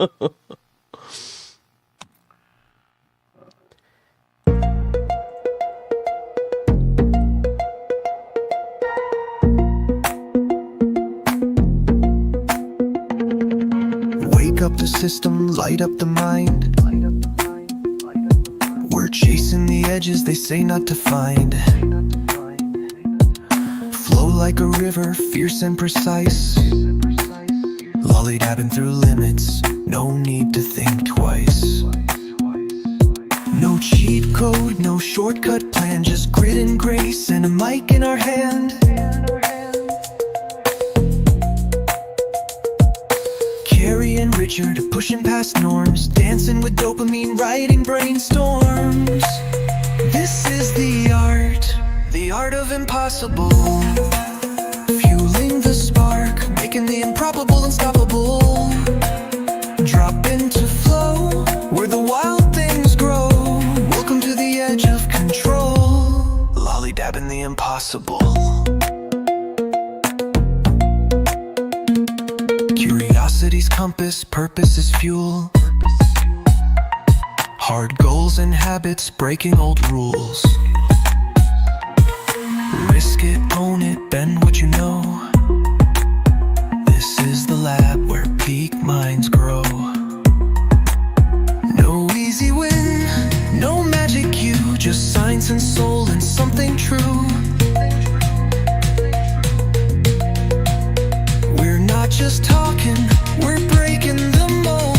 Wake up the system, light up the mind. We're chasing the edges they say not to find. Flow like a river, fierce and precise. Lollydabbing through limits, no need to think twice. No cheat code, no shortcut plan, just grit and grace and a mic in our hand. Keri and Richard pushing past norms, dancing with dopamine, writing brainstorms. This is the art of impossible. Fueling the spark, making the improbable unstoppable. Drop into flow, where the wild things grow. Welcome to the edge of control. Lollydabbing the impossible. Curiosity's compass, purpose is fuel. Hard goals and habits, breaking old rules. Risk it, own it, bend what you know. This is the lab where peak minds grow. No easy win, no magic cue, just science and soul and something true. We're not just talking, we're breaking the mold.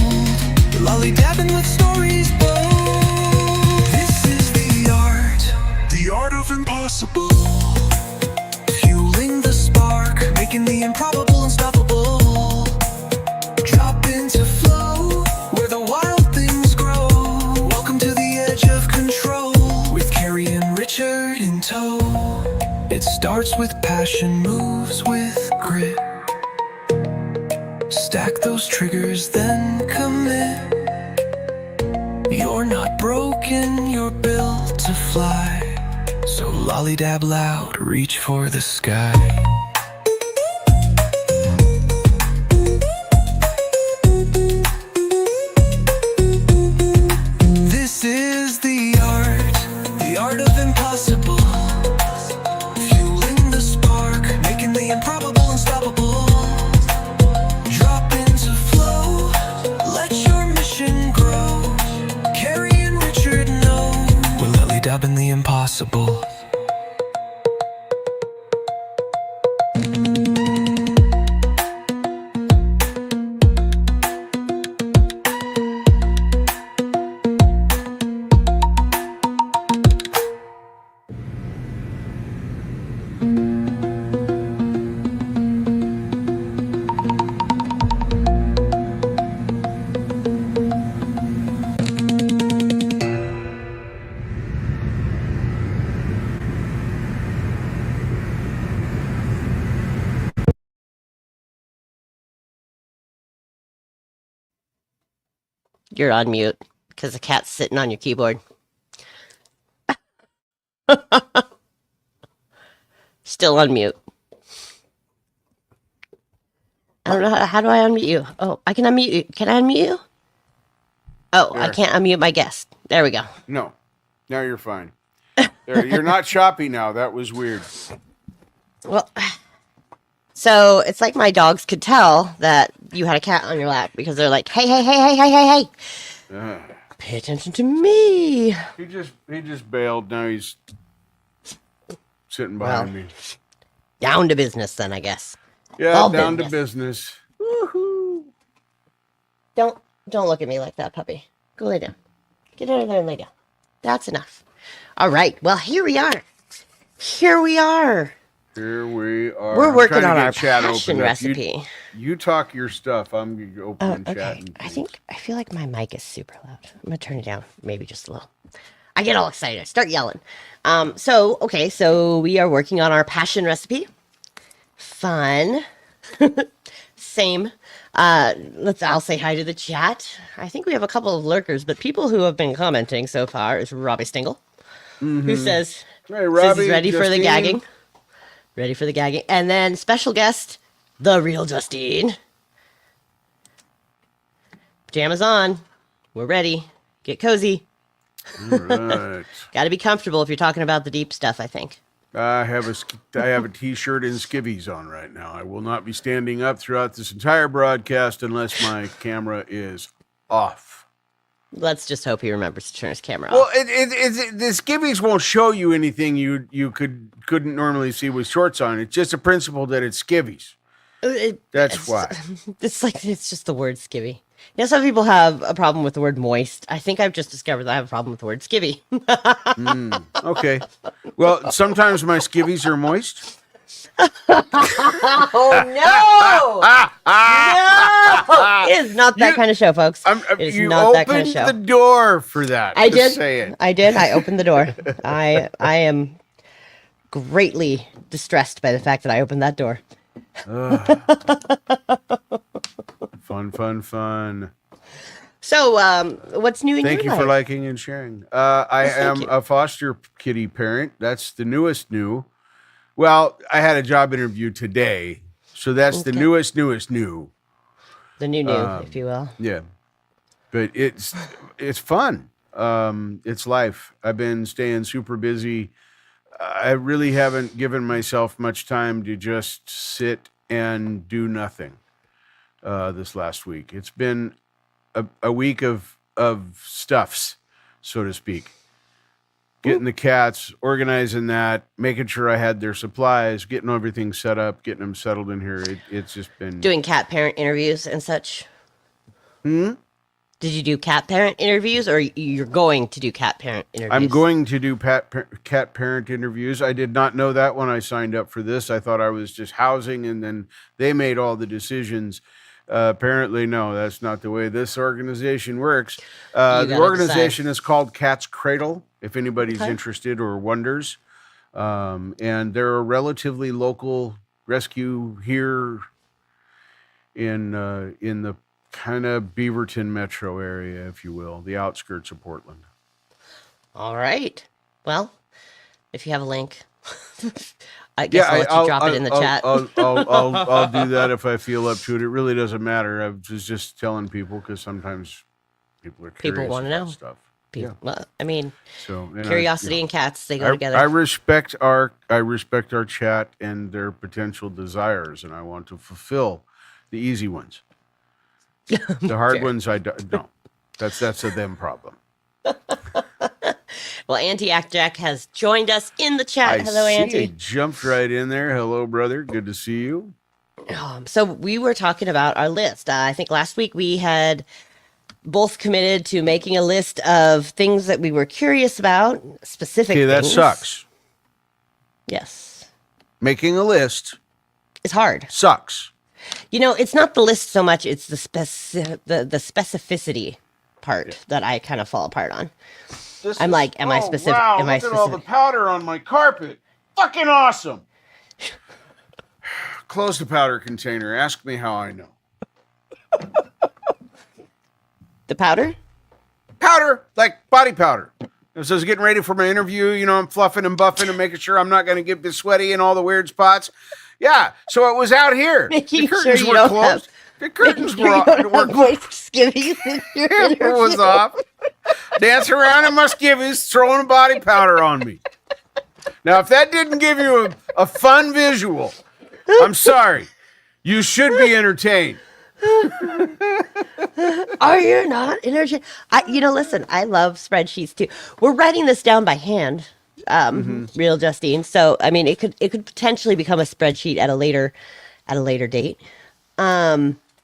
Lollydabbing with stories bold. This is the art of impossible. Fueling the spark, making the improbable unstoppable. Drop into flow, where the wild things grow. Welcome to the edge of control, with Keri and Richard in tow. It starts with passion, moves with grit. Stack those triggers, then commit. You're not broken, you're built to fly. So lollydab loud, reach for the sky. This is the art of impossible. Fueling the spark, making the improbable unstoppable. Drop into flow, let your mission grow. Keri and Richard know we're lollydabbing the impossible. You're on mute because the cat's sitting on your keyboard. Still on mute. I don't know how do I unmute you? Oh, I can unmute you. Can I unmute you? Oh, there. I can't unmute my guest. There we go. No. Now you're fine. There, you're not choppy now. That was weird. Well, so it's like my dogs could tell that you had a cat on your lap because they're like, hey, hey, hey, hey, hey, hey, hey. Pay attention to me. He just bailed. Now he's sitting behind me. Down to business then, I guess. Yeah, all down business. To business. Woohoo. Don't look at me like that, puppy. Go lay down. Get out of there and lay down. That's enough. All right. Well, here we are. Here we are. We're working on our passion recipe. You talk your stuff. I'm going to open chat. Okay. I feel like my mic is super loud. I'm going to turn it down. Maybe just a little. I get all excited. I start yelling. So we are working on our passion recipe. Fun. Same. I'll say hi to the chat. I think we have a couple of lurkers, but people who have been commenting so far is Robbie Stingle, who says, hey, Robbie, he's ready for the gagging. Ready for the gagging. And then special guest, the real Justine. Pajamas on. We're ready. Get cozy. All right. Got to be comfortable if you're talking about the deep stuff, I think. I have a t-shirt and skivvies on right now. I will not be standing up throughout this entire broadcast unless my camera is off. Let's just hope he remembers to turn his camera Well, off. the skivvies won't show you anything you couldn't normally see with shorts on. It's just a principle that it's skivvies. That's why. It's just the word skivvy. You know, some people have a problem with the word moist. I think I've just discovered that I have a problem with the word skivvy. Okay. Well, sometimes my skivvies are moist. Oh, no! It is not that kind of show, folks. It is you not that kind of opened show. the door for that. I Just did. saying. I did. I opened the door. I am greatly distressed by the fact that I opened that door. Fun. So, what's new in Thank your you for life? liking and sharing. I am you. a foster kitty parent. That's the newest new. Well, I had a job interview today, so that's the newest new. The new, if you will. Yeah, but it's fun. It's life. I've been staying super busy. I really haven't given myself much time to just sit and do nothing this last week. It's been a week of stuffs, so to speak. Getting the cats, organizing that, making sure I had their supplies, getting everything set up, getting them settled in here. It's just been... Doing cat parent interviews and such. Did you do cat parent interviews, or you're going to do cat parent interviews? I'm going to do cat parent interviews. I did not know that when I signed up for this. I thought I was just housing, and then they made all the decisions. Apparently, no, that's not the way this organization works. The organization is called Cat's Cradle, if anybody's interested or wonders. And they're a relatively local rescue here in the kind of Beaverton metro area, if you will, the outskirts of Portland. All right. Well, if you have a link, I guess I'll let you drop it in the chat. I'll do that if I feel up to it. It really doesn't matter. I was just telling people because sometimes people are curious People want to about know. stuff. Yeah. Well, I mean, So curiosity and cats, they go together. I respect our chat and their potential desires, and I want to fulfill the easy ones. The hard ones, I don't. That's a them problem. Well, Auntie Act Jack has joined us in the chat. Hello, He Auntie. jumped right in there. Hello, brother. Good to see you. So we were talking about our list. I think last week we had both committed to making a list of things that we were curious about, specific Okay, that things. sucks. Yes. Making a list It's hard. sucks. You know, it's not the list so much, it's the specificity part that I kind of fall apart on. I'm like, am I specific? Wow, am I look at all the specific? powder on my carpet. Fucking awesome. Close the powder container. Ask me how I know. The powder? Powder, like body powder. So I was getting ready for my interview. You know, I'm fluffing and buffing and making sure I'm not going to get this sweaty in all the weird spots. Yeah, so it was out here. Making The curtains sure you were don't closed. The curtains were closed. It was off. Dancing around in my skivvies, throwing body powder on me. Now, if that didn't give you a fun visual, I'm sorry. You should be entertained. Are you not entertained? Listen, I love spreadsheets too. We're writing this down by hand, real Justine. So, I mean, it could potentially become a spreadsheet at a later date.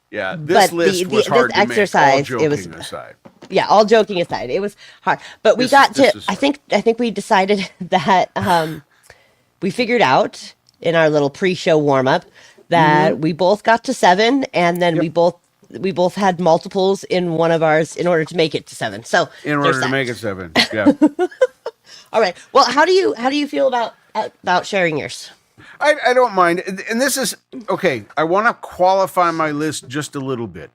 Yeah, this list was hard to make, all joking aside. Yeah, all joking aside, it was hard. But we got to. I think we decided that we figured out in our little pre-show warm-up that we both got to 7, and then we both had multiples in one of ours in order to make it to 7. So in order to make it 7, yeah. All right. Well, how do you feel about sharing yours? I don't mind. And this is, okay, I want to qualify my list just a little bit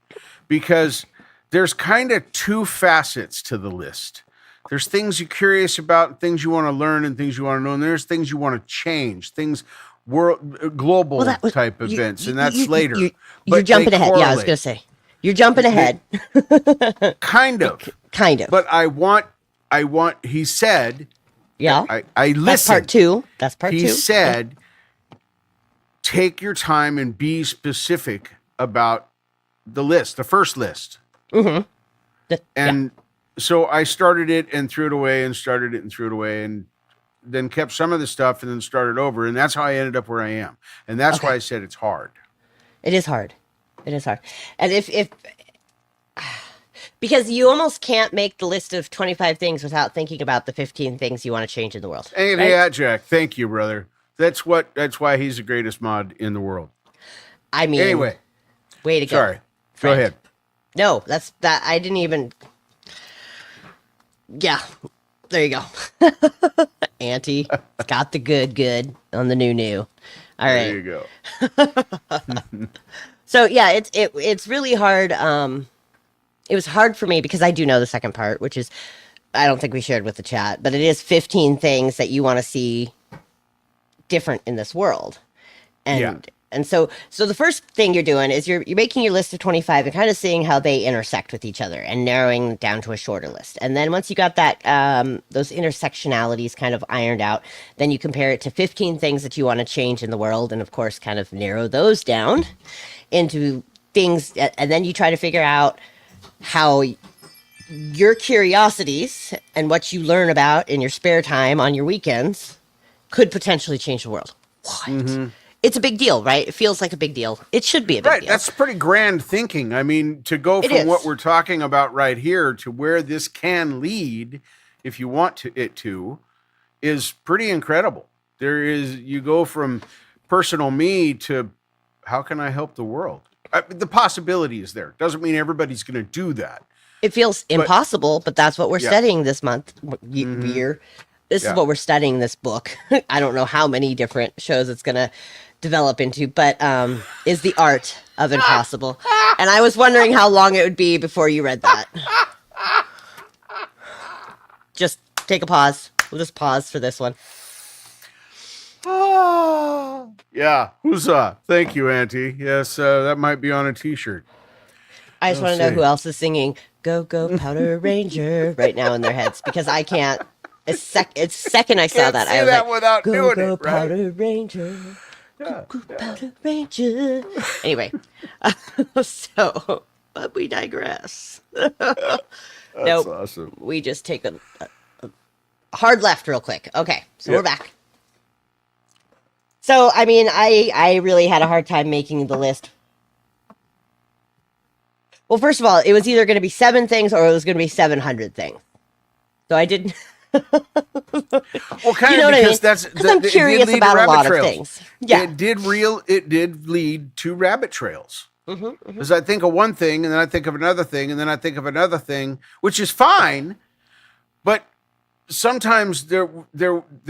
because there's kind of two facets to the list. There's things you're curious about, things you want to learn, and things you want to know. And there's things you want to change, things global type events, and that's later. You're jumping ahead. Yeah, I was going to say. You're jumping ahead. Kind of. Kind of. But I want, he said, yeah. I listened. That's part two. That's part He two. said, take your time and be specific about the list, the first list. And so I started it and threw it away and started it and threw it away and then kept some of the stuff and then started over. And that's how I ended up where I am. And that's why I said it's hard. It is hard. It is hard. And if because you almost can't make the list of 25 things without thinking about the 15 things you want to change in the world. And right? yeah, Jack, thank you, brother. That's why he's the greatest mod in the world. I mean, anyway, way to go. Sorry. Frank. Go ahead. No, that's that. I didn't even. Yeah, there you go. Auntie got the good on the new. All right. There you go. So yeah, it's really hard. It was hard for me because I do know the second part, which is I don't think we shared with the chat, but it is 15 things that you want to see different in this world. And so the first thing you're doing is you're making your list of 25 and kind of seeing how they intersect with each other and narrowing down to a shorter list. And then once you got that those intersectionalities kind of ironed out, then you compare it to 15 things that you want to change in the world, and of course kind of narrow those down into things, and then you try to figure out how your curiosities and what you learn about in your spare time on your weekends could potentially change the world. What? It's a big deal, right? It feels like a big deal. It should be a big deal. That's pretty grand thinking. I mean, to go from what we're talking about right here to where this can lead, if you want it to, is pretty incredible. You go from personal me to how can I help the world? The possibility is there. Doesn't mean everybody's going to do that. It feels impossible, but that's what we're studying this month, year. This is what we're studying this book. I don't know how many different shows it's going to develop into, but is the art of impossible. And I was wondering how long it would be before you read that. Just take a pause. We'll just pause for this one. Yeah. Huzzah. Thank you, Auntie. Yes, that might be on a t-shirt. I just want to know who else is singing Go, Go, Powder Ranger right now in their heads, because I can't. It's second I saw that. I was that like, without Go, doing Go, it, right? Powder Ranger. Go, Go, Powder Ranger. Anyway, so, but we digress. That's awesome. We just take a hard left real quick. Okay, so we're back. So, I mean, I really had a hard time making the list. Well, first of all, it was either going to be 7 things or it was going to be 700 things. So I didn't. Well, kind you know of, because I mean? that's I'm curious about a lot of things. Yeah, it did lead to rabbit trails. Because I think of one thing, and then I think of another thing, and then I think of another thing, which is fine, but sometimes they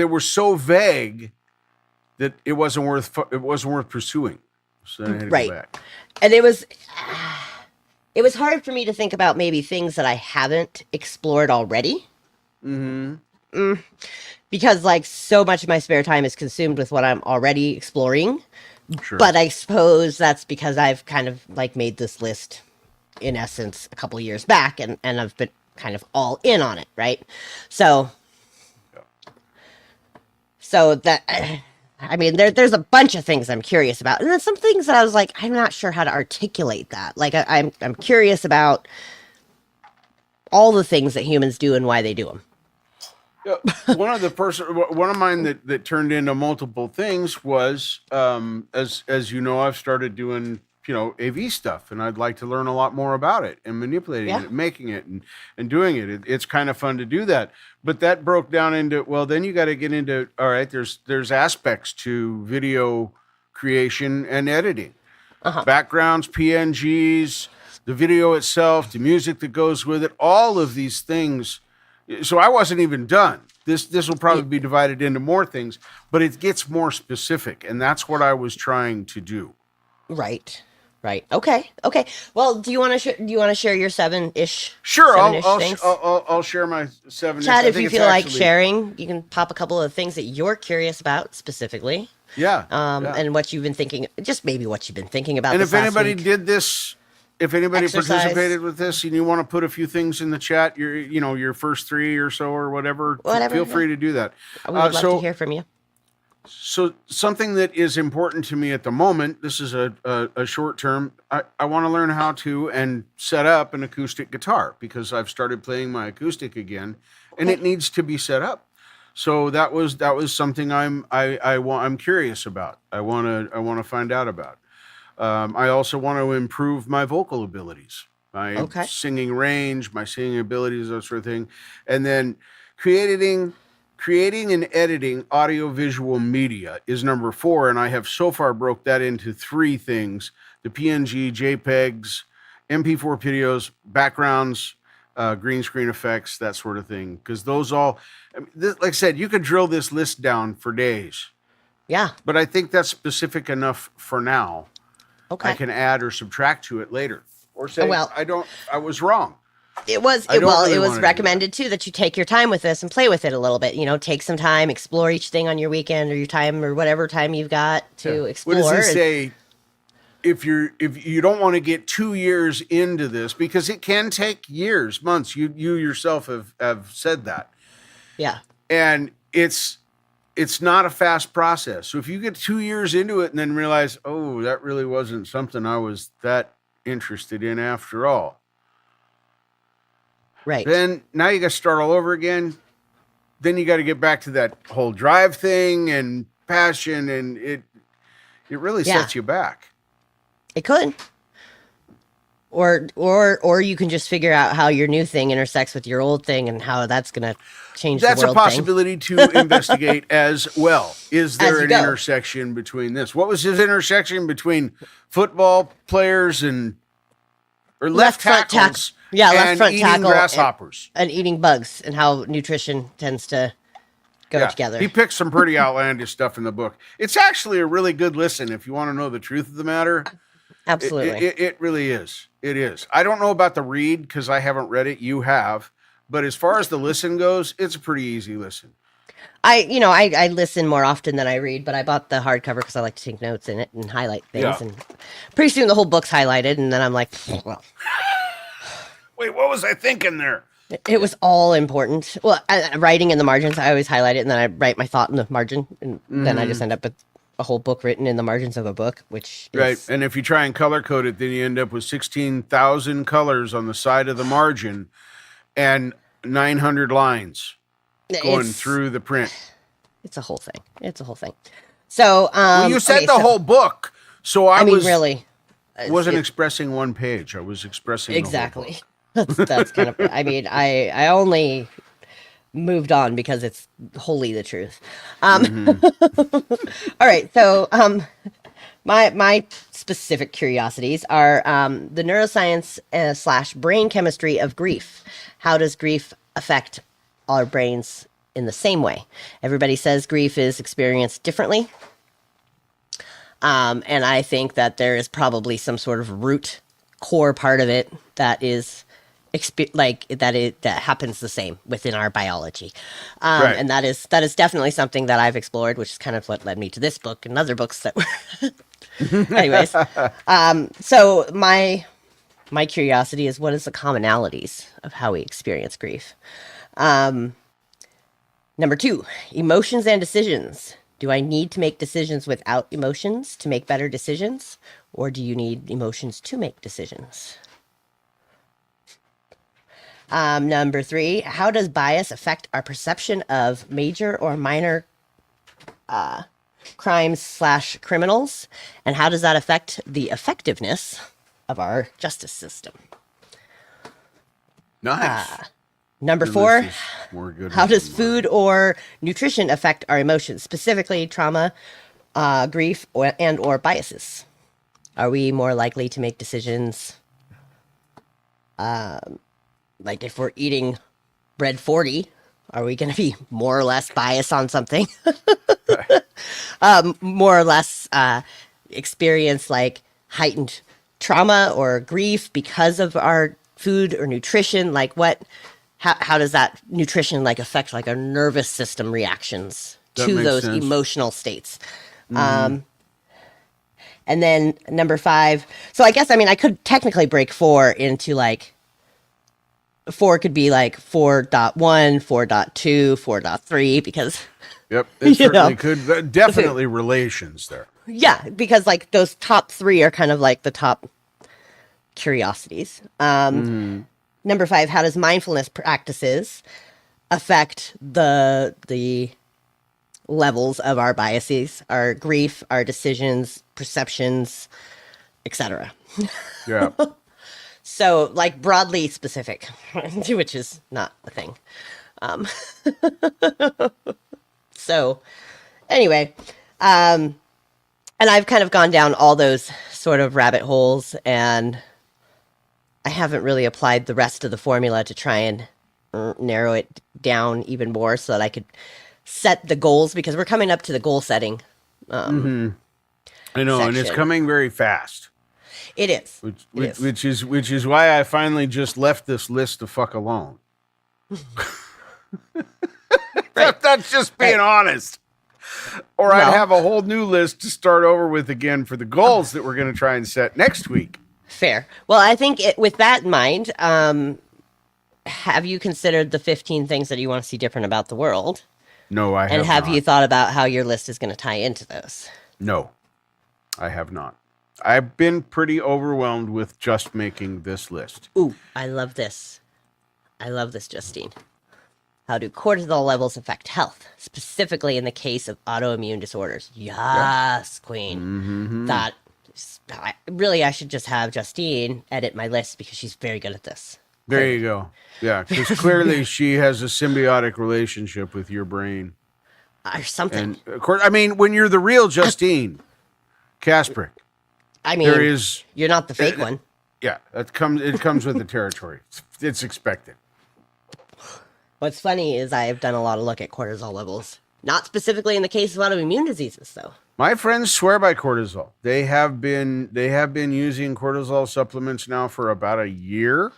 were so vague that it wasn't worth pursuing. So I had to go back. And it was hard for me to think about maybe things that I haven't explored already. Because like so much of my spare time is consumed with what I'm already exploring. Sure. But I suppose that's because I've kind of like made this list in essence a couple of years back, and I've been kind of all in on it, right? So that I mean, there's a bunch of things I'm curious about, and then some things that I was like, I'm not sure how to articulate that. Like I'm curious about all the things that humans do and why they do them. Yeah, one of mine that turned into multiple things was, as you know, I've started doing, AV stuff, and I'd like to learn a lot more about it and manipulating it, making it and doing it. It's kind of fun to do that. But that broke down into, well, then you got to get into, all right, there's aspects to video creation and editing, backgrounds, PNGs, the video itself, the music that goes with it, all of these things. So I wasn't even done. This will probably be divided into more things, but it gets more specific, and that's what I was trying to do. Right. Okay. Well, do you want to share your 7-ish? Sure, things? I'll share my 7-ish. Chad, if you feel like sharing, you can pop a couple of things that you're curious about specifically. Yeah. And what you've been thinking, just maybe what you've been thinking about. And this if anybody week. did this if anybody exercise. participated with this and you want to put a few things in the chat, your first 3 or so or whatever, feel free to do that. We would love to hear from you. So something that is important to me at the moment, this is a short term, I want to learn how to and set up an acoustic guitar because I've started playing my acoustic again and it needs to be set up. So that was something I'm curious about. I want to find out about. I also want to improve my vocal abilities, my singing range, my singing abilities, that sort of thing. And then creating and editing audiovisual media is number 4. And I have so far broke that into 3 things: the PNG, JPEGs, MP4 videos, backgrounds, green screen effects, that sort of thing. Because those all, like I said, you could drill this list down for days. Yeah. But I think that's specific enough for now. Okay. I can add or subtract to it later. Or say, well, I was wrong. It was recommended too that you take your time with this and play with it a little bit. Take some time, explore each thing on your weekend or your time or whatever time you've got to explore. What does it say? If you don't want to get 2 years into this, because it can take years, months. You yourself have said that. Yeah. And it's not a fast process. So if you get 2 years into it and then realize, oh, that really wasn't something I was that interested in after all. Right. Then now you got to start all over again. Then you got to get back to that whole drive thing and passion, and it really sets you back. It could. Or you can just figure out how your new thing intersects with your old thing and how that's going to change the world. That's a possibility to investigate as well. Is there an intersection between this? What was his intersection between football players and left tackles? Left front eating tackle grasshoppers and eating bugs, and how nutrition tends to go together. He picks some pretty outlandish stuff in the book. It's actually a really good listen if you want to know the truth of the matter. Absolutely. It really is. It is. I don't know about the read because I haven't read it. You have. But as far as the listen goes, it's a pretty easy listen. I listen more often than I read, but I bought the hardcover because I like to take notes in it and highlight things. Yeah. And pretty soon the whole book's highlighted, and then I'm like, well. Wait, what was I thinking there? It was all important. Well, writing in the margins, I always highlight it, and then I write my thought in the margin, and then I just end up with a whole book written in the margins of a book, which is... Right, and if you try and color code it, then you end up with 16,000 colors on the side of the margin and 900 lines going through the print. It's a whole thing. So, you said the whole book, so I really wasn't expressing one page. I was expressing exactly. That's kind of. I only moved on because it's wholly the truth. All right, so my specific curiosities are the neuroscience / brain chemistry of grief. How does grief affect our brains in the same way? Everybody says grief is experienced differently. And I think that there is probably some sort of root core part of it that is that happens the same within our biology. Right. And that is definitely something that I've explored, which is kind of what led me to this book and other books that were anyways. So my curiosity is, what is the commonalities of how we experience grief? Number 2, emotions and decisions. Do I need to make decisions without emotions to make better decisions? Or do you need emotions to make decisions? Number 3, how does bias affect our perception of major or minor crimes / criminals? And how does that affect the effectiveness of our justice system? Nice. Number 4, how does food or nutrition affect our emotions, specifically trauma, grief, or biases? Are we more likely to make decisions, like if we're eating bread 40, are we going to be more or less biased on something? More or less experience like heightened trauma or grief because of our food or nutrition? Like how does that nutrition affect our nervous system reactions to those emotional states? And then number 5. So I guess, I mean, I could technically break 4 into like, 4 could be like 4.1, 4.2, 4.3, because, Yep, it you certainly know, could. Definitely relations there. yeah, because like those top 3 are kind of like the top curiosities. Number 5, how does mindfulness practices affect the levels of our biases, our grief, our decisions, perceptions, etc. Yeah. So, like broadly specific, which is not a thing. Um, so, anyway, and I've kind of gone down all those sort of rabbit holes, and I haven't really applied the rest of the formula to try and narrow it down even more so that I could set the goals, because we're coming up to the goal setting. I know, and it's Section. coming very fast. It is. Which is why I finally just left this list the fuck alone. That's just being honest. Or Well, I'd have a whole new list to start over with again for the goals that we're going to try and set next week. fair. Well, I think with that in mind, have you considered the 15 things that you want to see different about the world? No, I have And have not. you thought about how your list is going to tie into those? No, I have not. I've been pretty overwhelmed with just making this list. Ooh, I love this. I love this, Justine. How do cortisol levels affect health, specifically in the case of autoimmune disorders? Yes, Queen. That really, I should just have Justine edit my list because she's very good at this. There you go. Yeah, because clearly she has a symbiotic relationship with your brain. Or something. And of course, I mean, when you're the real Justine Kasprick, I mean, there is, you're not the fake one. yeah, it comes with the territory. It's expected. What's funny is I have done a lot of look at cortisol levels. Not specifically in the case of autoimmune diseases, though. My friends swear by cortisol. They have been using cortisol supplements now for about a year.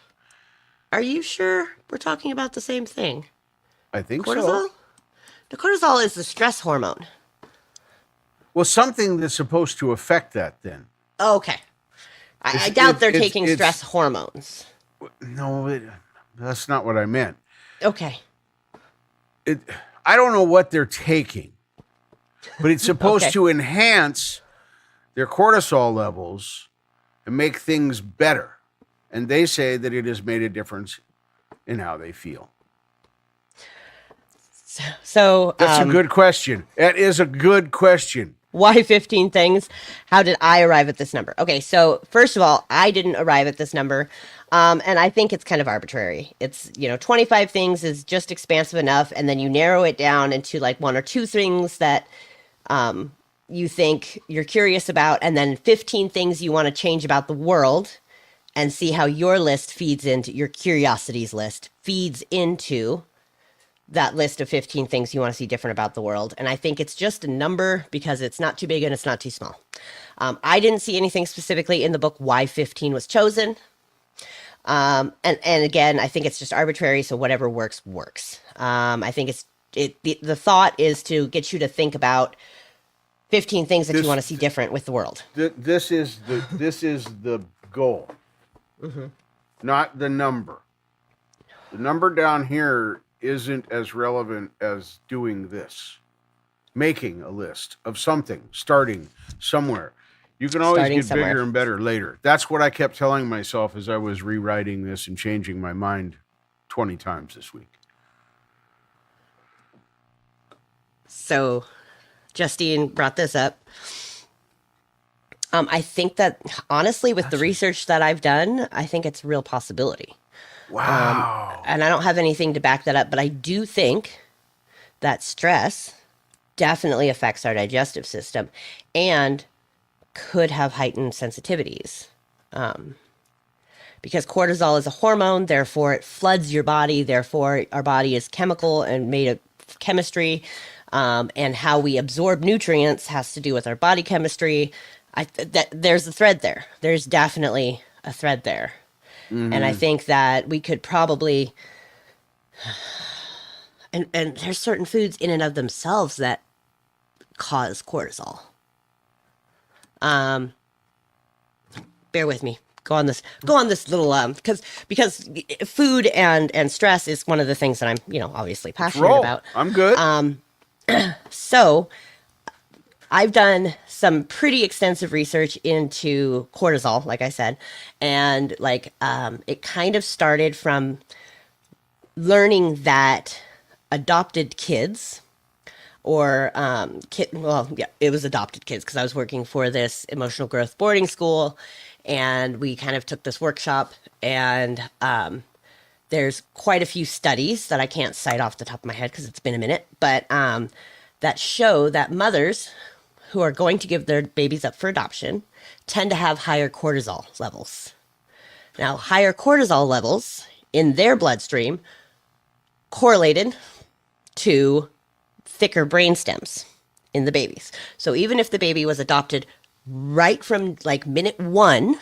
Are you sure we're talking about the same thing? I think Cortisol? so. The cortisol is the stress hormone. Well, something that's supposed to affect that then. Oh, okay. I doubt they're taking stress hormones. No, that's not what I meant. Okay. I don't know what they're taking, but it's supposed Okay. to enhance their cortisol levels and make things better. And they say that it has made a difference in how they feel. So That's a good question. That is a good question. why 15 things? How did I arrive at this number? Okay, so first of all, I didn't arrive at this number. And I think it's kind of arbitrary. It's, 25 things is just expansive enough. And then you narrow it down into like 1 or 2 things that you think you're curious about. And then 15 things you want to change about the world, and see how your list feeds into your curiosities list, feeds into that list of 15 things you want to see different about the world. And I think it's just a number because it's not too big and it's not too small. I didn't see anything specifically in the book why 15 was chosen. And again, I think it's just arbitrary. So whatever works. I think the thought is to get you to think about 15 things that you want to see different with the world. This is the goal, not the number. The number down here isn't as relevant as doing this, making a list of something, starting somewhere. You can always Starting get somewhere. bigger and better later. That's what I kept telling myself as I was rewriting this and changing my mind 20 times this week. So Justine brought this up. I think that honestly, with the research that I've done, I think it's a real possibility. Wow. And I don't have anything to back that up, but I do think that stress definitely affects our digestive system and could have heightened sensitivities. Because cortisol is a hormone, therefore it floods your body, therefore our body is chemical and made of chemistry, and how we absorb nutrients has to do with our body chemistry. There's a thread there. There's definitely a thread there. And I think that we could probably, and there's certain foods in and of themselves that cause cortisol. Bear with me. Go on this little because food and stress is one of the things that I'm, obviously passionate Roll. about. I'm good. So I've done some pretty extensive research into cortisol, like I said, and it kind of started from learning that adopted kids or it was adopted kids because I was working for this emotional growth boarding school, and we kind of took this workshop, and there's quite a few studies that I can't cite off the top of my head because it's been a minute, but that show that mothers who are going to give their babies up for adoption tend to have higher cortisol levels. Now, higher cortisol levels in their bloodstream correlated to thicker brain stems in the babies. So even if the baby was adopted right from minute one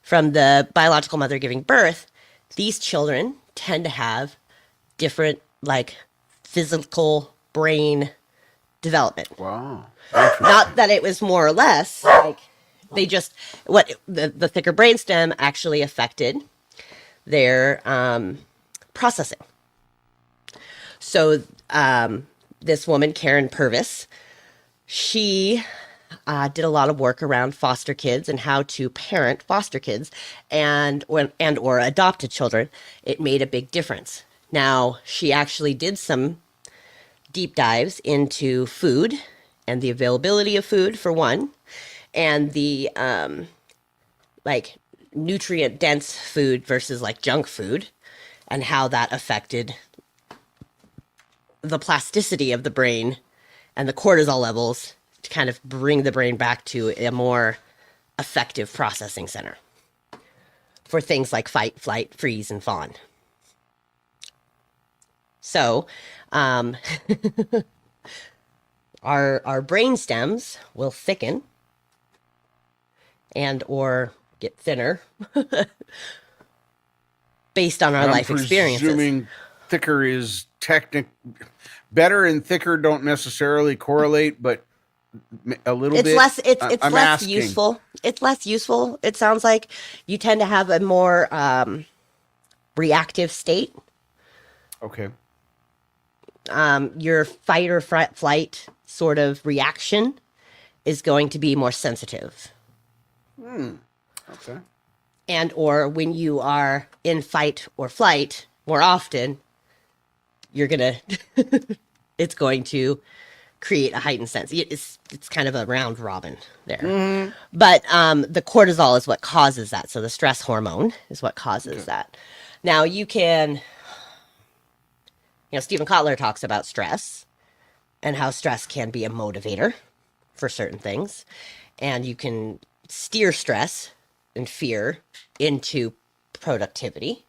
from the biological mother giving birth, these children tend to have different physical brain development. Wow. Not that it was more or less they just the thicker brainstem actually affected their processing. So this woman, Karen Purvis, she did a lot of work around foster kids and how to parent foster kids or adopted children. It made a big difference. Now, she actually did some deep dives into food and the availability of food, for one, and the nutrient dense food versus junk food, and how that affected the plasticity of the brain and the cortisol levels to kind of bring the brain back to a more effective processing center for things like fight, flight, freeze, and fawn. So, our brain stems will thicken and or get thinner based on our life experiences. Presuming thicker is better and thicker don't necessarily correlate, but a little bit. It's I'm less asking. useful. It's less useful. It sounds like you tend to have a more reactive state. Okay. Your fight or flight sort of reaction is going to be more sensitive. Okay. And or when you are in fight or flight more often, it's going to create a heightened sense. It's kind of a round robin there. But the cortisol is what causes that. So the stress hormone is what causes that. Now Stephen Kotler talks about stress and how stress can be a motivator for certain things. And you can steer stress and fear into productivity.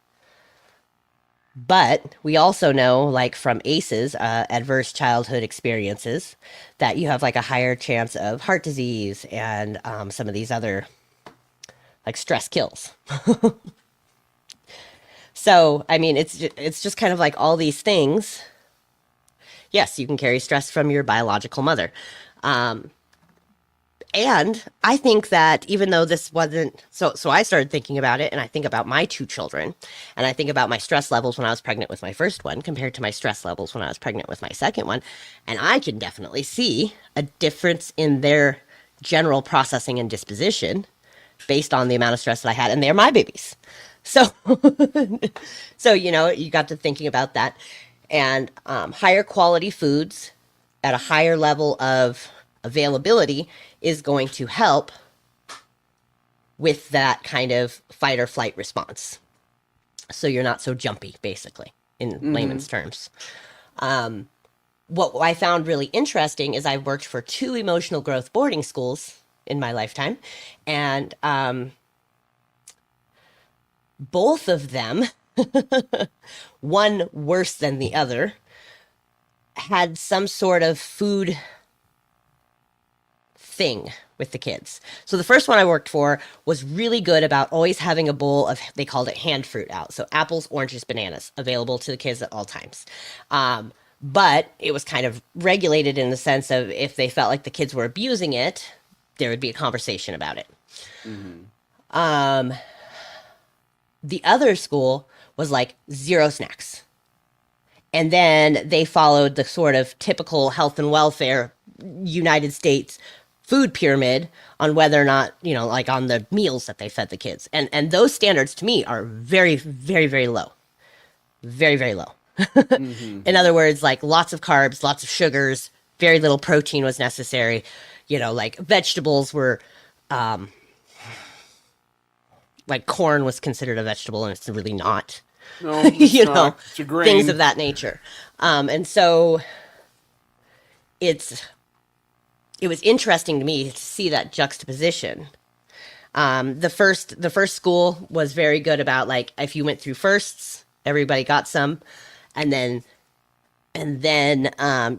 But we also know, from ACEs, adverse childhood experiences, that you have a higher chance of heart disease and some of these other stress kills. So, I mean, it's just kind of all these things. Yes, you can carry stress from your biological mother. And I think that even though this wasn't, so I started thinking about it, and I think about my two children, and I think about my stress levels when I was pregnant with my first one compared to my stress levels when I was pregnant with my second one. And I can definitely see a difference in their general processing and disposition based on the amount of stress that I had, and they're my babies. So, you got to thinking about that. And higher quality foods at a higher level of availability is going to help with that kind of fight or flight response. So you're not so jumpy, basically, in layman's terms. What I found really interesting is I've worked for 2 emotional growth boarding schools in my lifetime, and both of them, one worse than the other, had some sort of food thing with the kids. So the first one I worked for was really good about always having a bowl of, they called it hand fruit out. So apples, oranges, bananas available to the kids at all times. But it was kind of regulated in the sense of if they felt like the kids were abusing it, there would be a conversation about it. The other school was like 0 snacks. And then they followed the sort of typical health and welfare United States food pyramid on whether or not, like on the meals that they fed the kids. And those standards to me are very, very, very low. Very, very low. In other words, like lots of carbs, lots of sugars, very little protein was necessary. Like vegetables were, like corn was considered a vegetable and it's really not. No, it's not. It's a grain. Things of that nature. And so it was interesting to me to see that juxtaposition. The first school was very good about, like, if you went through firsts, everybody got some, and then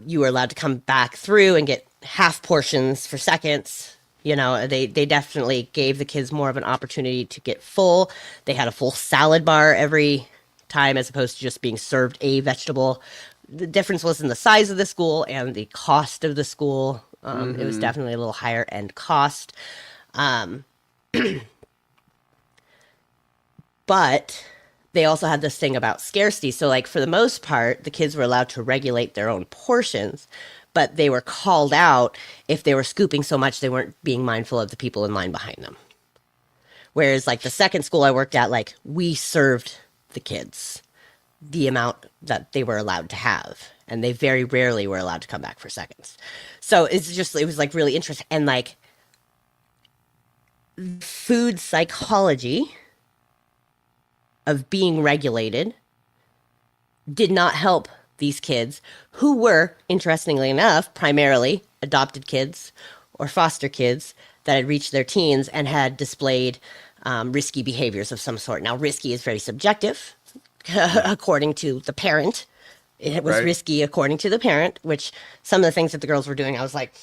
you were allowed to come back through and get half portions for seconds. They definitely gave the kids more of an opportunity to get full. They had a full salad bar every time as opposed to just being served a vegetable. The difference was in the size of the school and the cost of the school. It was definitely a little higher end cost. But they also had this thing about scarcity. So, like, for the most part, the kids were allowed to regulate their own portions, but they were called out if they were scooping so much they weren't being mindful of the people in line behind them. Whereas, like, the second school I worked at, like, we served the kids the amount that they were allowed to have, and they very rarely were allowed to come back for seconds. So it was like really interesting. And like food psychology of being regulated did not help these kids, who were, interestingly enough, primarily adopted kids or foster kids that had reached their teens and had displayed risky behaviors of some sort. Now, risky is very subjective, according to the parent. It was risky according to the parent, which some of the things that the girls were doing, I was like,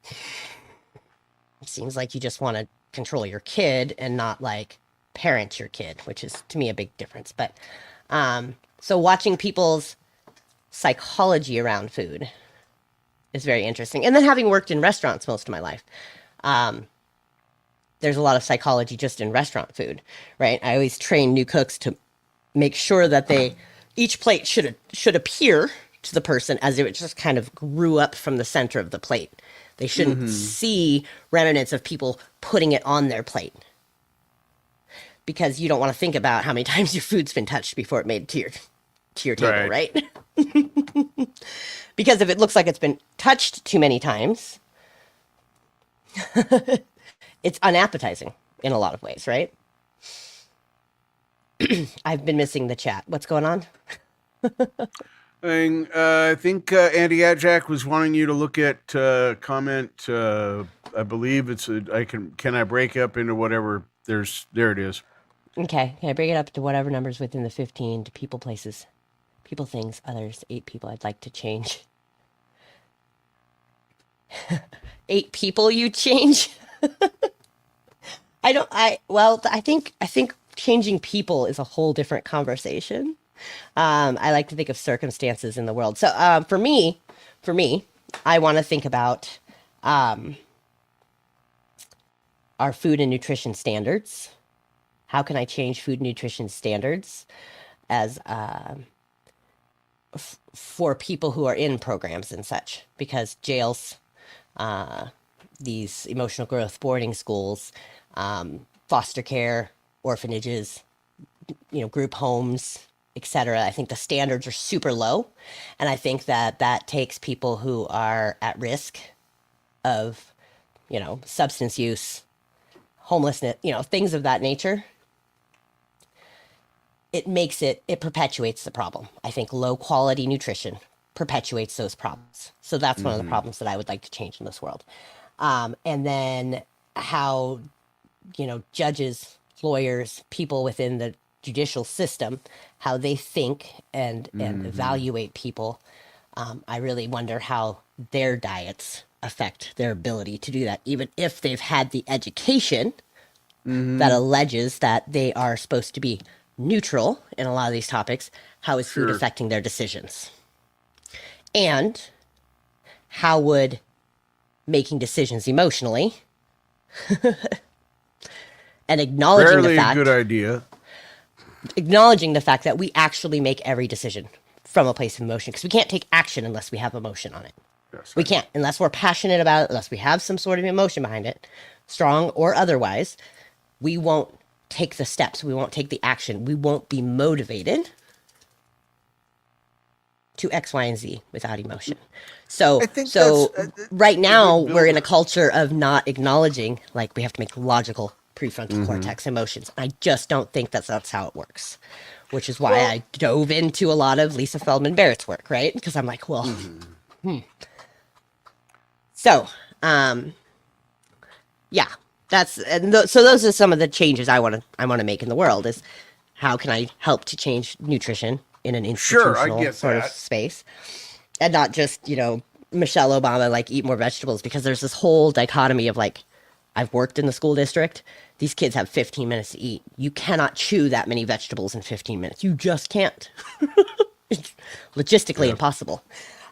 it seems like you just want to control your kid and not like parent your kid, which is to me a big difference. But so watching people's psychology around food is very interesting. And then having worked in restaurants most of my life, there's a lot of psychology just in restaurant food, right? I always train new cooks to make sure that each plate should appear to the person as if it just kind of grew up from the center of the plate. They shouldn't see remnants of people putting it on their plate, because you don't want to think about how many times your food's been touched before it made it to your table, right? Because if it looks like it's been touched too many times, it's unappetizing in a lot of ways, right? I've been missing the chat. What's going on? I think Andy Adjack was wanting you to look at comment. I believe it's can I break up into whatever? There it is. Okay. Can I break it up to whatever numbers within the 15 to people, places, people, things, others, 8 people I'd like to change. 8 people you change? I think changing people is a whole different conversation. I like to think of circumstances in the world. So for me, I want to think about our food and nutrition standards. How can I change food and nutrition standards as for people who are in programs and such? Because jails, these emotional growth boarding schools, foster care, orphanages, group homes, etc. I think the standards are super low, and I think that takes people who are at risk of, substance use, homelessness, things of that nature. It perpetuates the problem. I think low quality nutrition perpetuates those problems. So that's one of the problems that I would like to change in this world. And then how, judges, lawyers, people within the judicial system, how they think and evaluate people. I really wonder how their diets affect their ability to do that, even if they've had the education that alleges that they are supposed to be neutral in a lot of these topics. How is food affecting their decisions? And how would making decisions emotionally and acknowledging Rarely the a fact good idea. acknowledging the fact that we actually make every decision from a place of emotion, because we can't take action unless we have emotion on it. Yes, We can't, unless we're passionate about it, unless we have some sort of emotion behind it, strong or otherwise. We won't take the steps. We won't take the action. We won't be motivated to X, Y, and Z without emotion. So, I think so that's right now good we're in a builder. culture of not acknowledging, like we have to make logical prefrontal cortex emotions. I just don't think that's how it works, which is why I dove into a lot of Lisa Feldman Barrett's work, right? Because I'm like, well, so, yeah, that's so those are some of the changes I want to make in the world. Is how can I help to change nutrition in an Sure, I institutional get sort of that. space, and not just Michelle Obama like eat more vegetables, because there's this whole dichotomy of like, I've worked in the school district. These kids have 15 minutes to eat. You cannot chew that many vegetables in 15 minutes. You just can't. It's logistically impossible.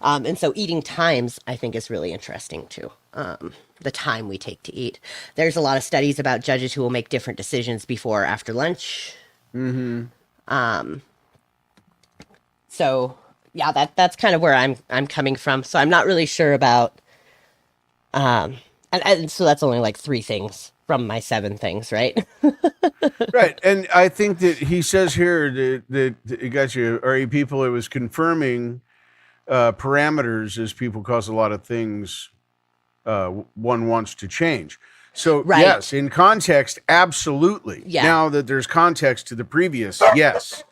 And so eating times, I think, is really interesting too. The time we take to eat. There's a lot of studies about judges who will make different decisions before or after lunch. So yeah, that's kind of where I'm coming from. So I'm not really sure about, and so that's only like 3 things from my 7 things, right? Right, and I think that he says here that it got you, or people, it was confirming parameters as people cause a lot of things one wants to change. So Right. yes, in context, absolutely. Yeah. Now that there's context to the previous, yes.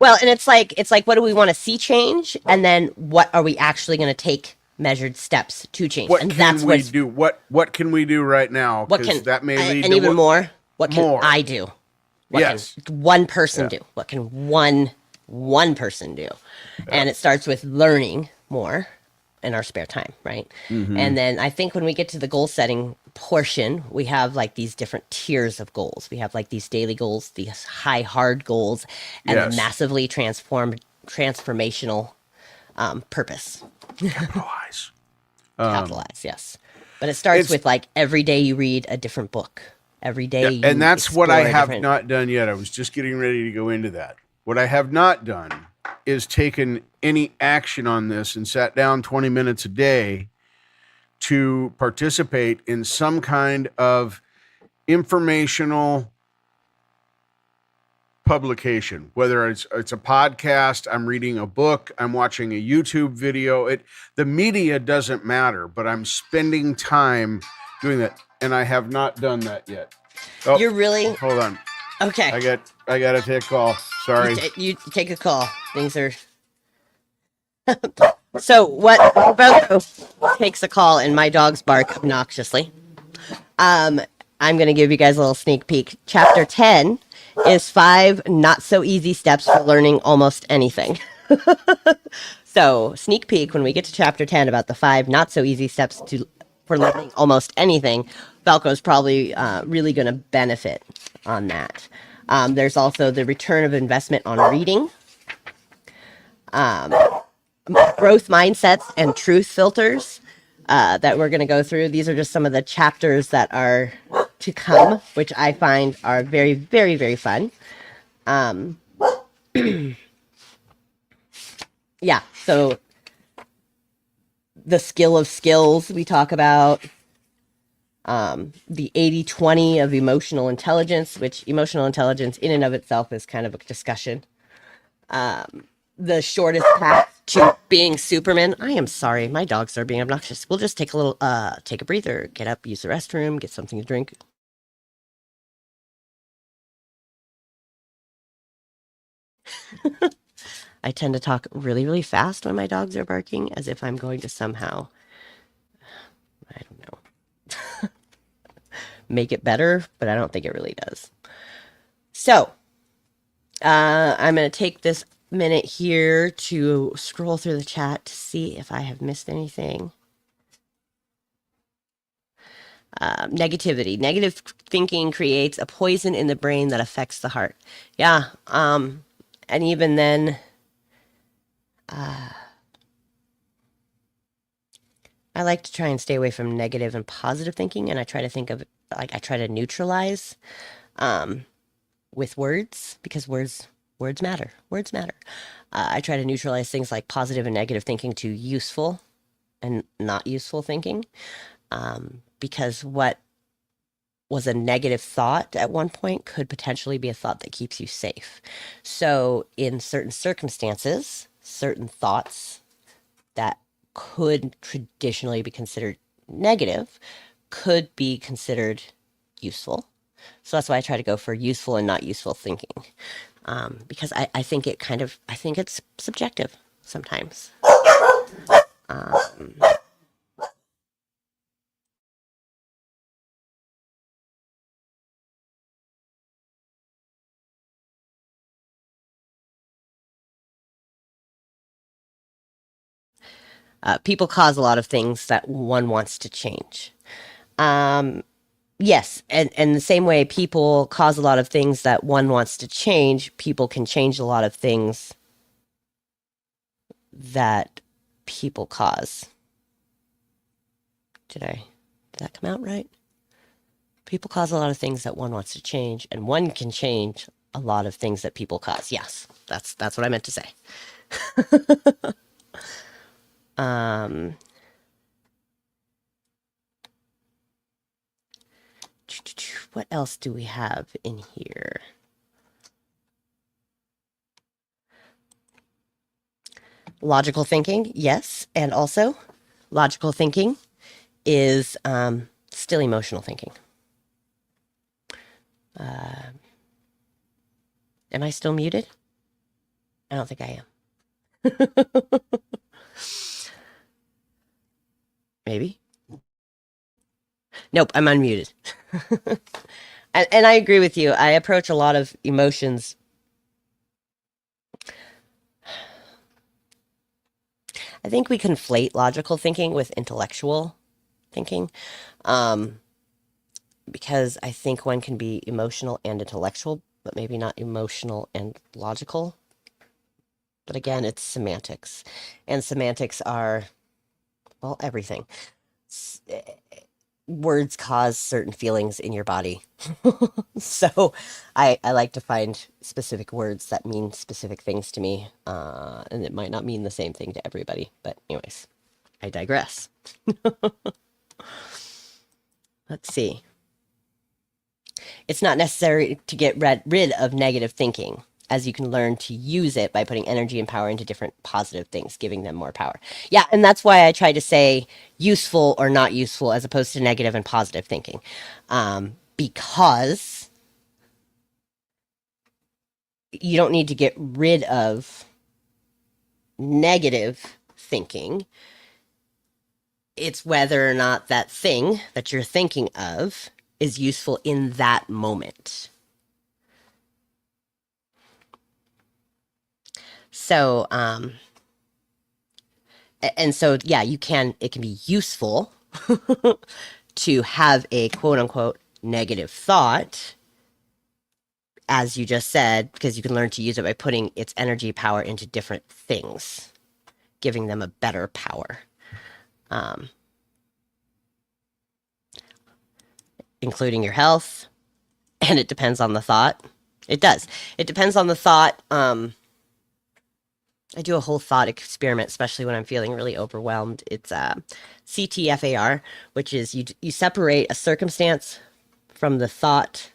Well, and it's like, what do we want to see change? And then what are we actually going to take measured steps to change? What And can that's we what's, do? What can we do right now? what 'Cause can, that may lead and to even more, what can more. I do? What Yes. can one person Yeah. do? What can one person do? And it starts with learning more in our spare time, right? And then I think when we get to the goal setting portion, we have like these different tiers of goals. We have like these daily goals, these high hard goals, and Yes. the massively transformational purpose. Capitalize. Capitalize, yes. But it starts It's- with like every day you read a different book. Every day you And that's what I explore a have different- not done yet. I was just getting ready to go into that. What I have not done is taken any action on this and sat down 20 minutes a day to participate in some kind of informational publication, whether it's a podcast, I'm reading a book, I'm watching a YouTube video. The media doesn't matter, but I'm spending time doing that, and I have not done that yet. Oh, You're really hold on. okay. I got to take a call. Sorry. You take a call. Things are. So what Bobo takes a call and my dogs bark obnoxiously. I'm going to give you guys a little sneak peek. Chapter 10 is 5 not so easy steps for learning almost anything. So sneak peek when we get to chapter 10 about the 5 not so easy steps for learning almost anything. Falco's probably really going to benefit on that. There's also the return of investment on reading. Growth mindsets and truth filters that we're going to go through. These are just some of the chapters that are to come, which I find are very, very, very fun. Yeah, so the skill of skills we talk about. The 80-20 of emotional intelligence, which emotional intelligence in and of itself is kind of a discussion. The shortest path to being Superman. I am sorry, my dogs are being obnoxious. We'll just take a breather, get up, use the restroom, get something to drink. I tend to talk really, really fast when my dogs are barking, as if I'm going to somehow, I don't know, make it better, but I don't think it really does. So, I'm going to take this minute here to scroll through the chat to see if I have missed anything. Negativity. Negative thinking creates a poison in the brain that affects the heart. Yeah. And even then, I like to try and stay away from negative and positive thinking, and I try to think of like I try to neutralize with words because words matter. Words matter. I try to neutralize things like positive and negative thinking to useful and not useful thinking, because what was a negative thought at one point could potentially be a thought that keeps you safe. So, in certain circumstances, certain thoughts that could traditionally be considered negative could be considered useful. So that's why I try to go for useful and not useful thinking, because I think I think it's subjective sometimes. Um, People cause a lot of things that one wants to change. Um, yes, and the same way people cause a lot of things that one wants to change, people can change a lot of things that people cause. Did that come out right? People cause a lot of things that one wants to change, and one can change a lot of things that people cause. Yes, that's what I meant to say. um, what else do we have in here? Logical thinking, yes, and also logical thinking is still emotional thinking. Am I still muted? I don't think I am. Maybe. Nope, I'm unmuted. And I agree with you. I approach a lot of emotions. I think we conflate logical thinking with intellectual thinking, because I think one can be emotional and intellectual, but maybe not emotional and logical. But again, it's semantics. And semantics are, well, everything. Words cause certain feelings in your body. So I like to find specific words that mean specific things to me. And it might not mean the same thing to everybody. But anyways, I digress. Let's see. It's not necessary to get rid of negative thinking, as you can learn to use it by putting energy and power into different positive things, giving them more power. Yeah, and that's why I try to say useful or not useful as opposed to negative and positive thinking. Because you don't need to get rid of negative thinking. It's whether or not that thing that you're thinking of is useful in that moment. So, and so, yeah, it can be useful to have a quote unquote negative thought, as you just said, because you can learn to use it by putting its energy power into different things, giving them a better power. Including your health, and it depends on the thought. It does. It depends on the thought. I do a whole thought experiment, especially when I'm feeling really overwhelmed. It's CTFAR, which is you separate a circumstance from the thought.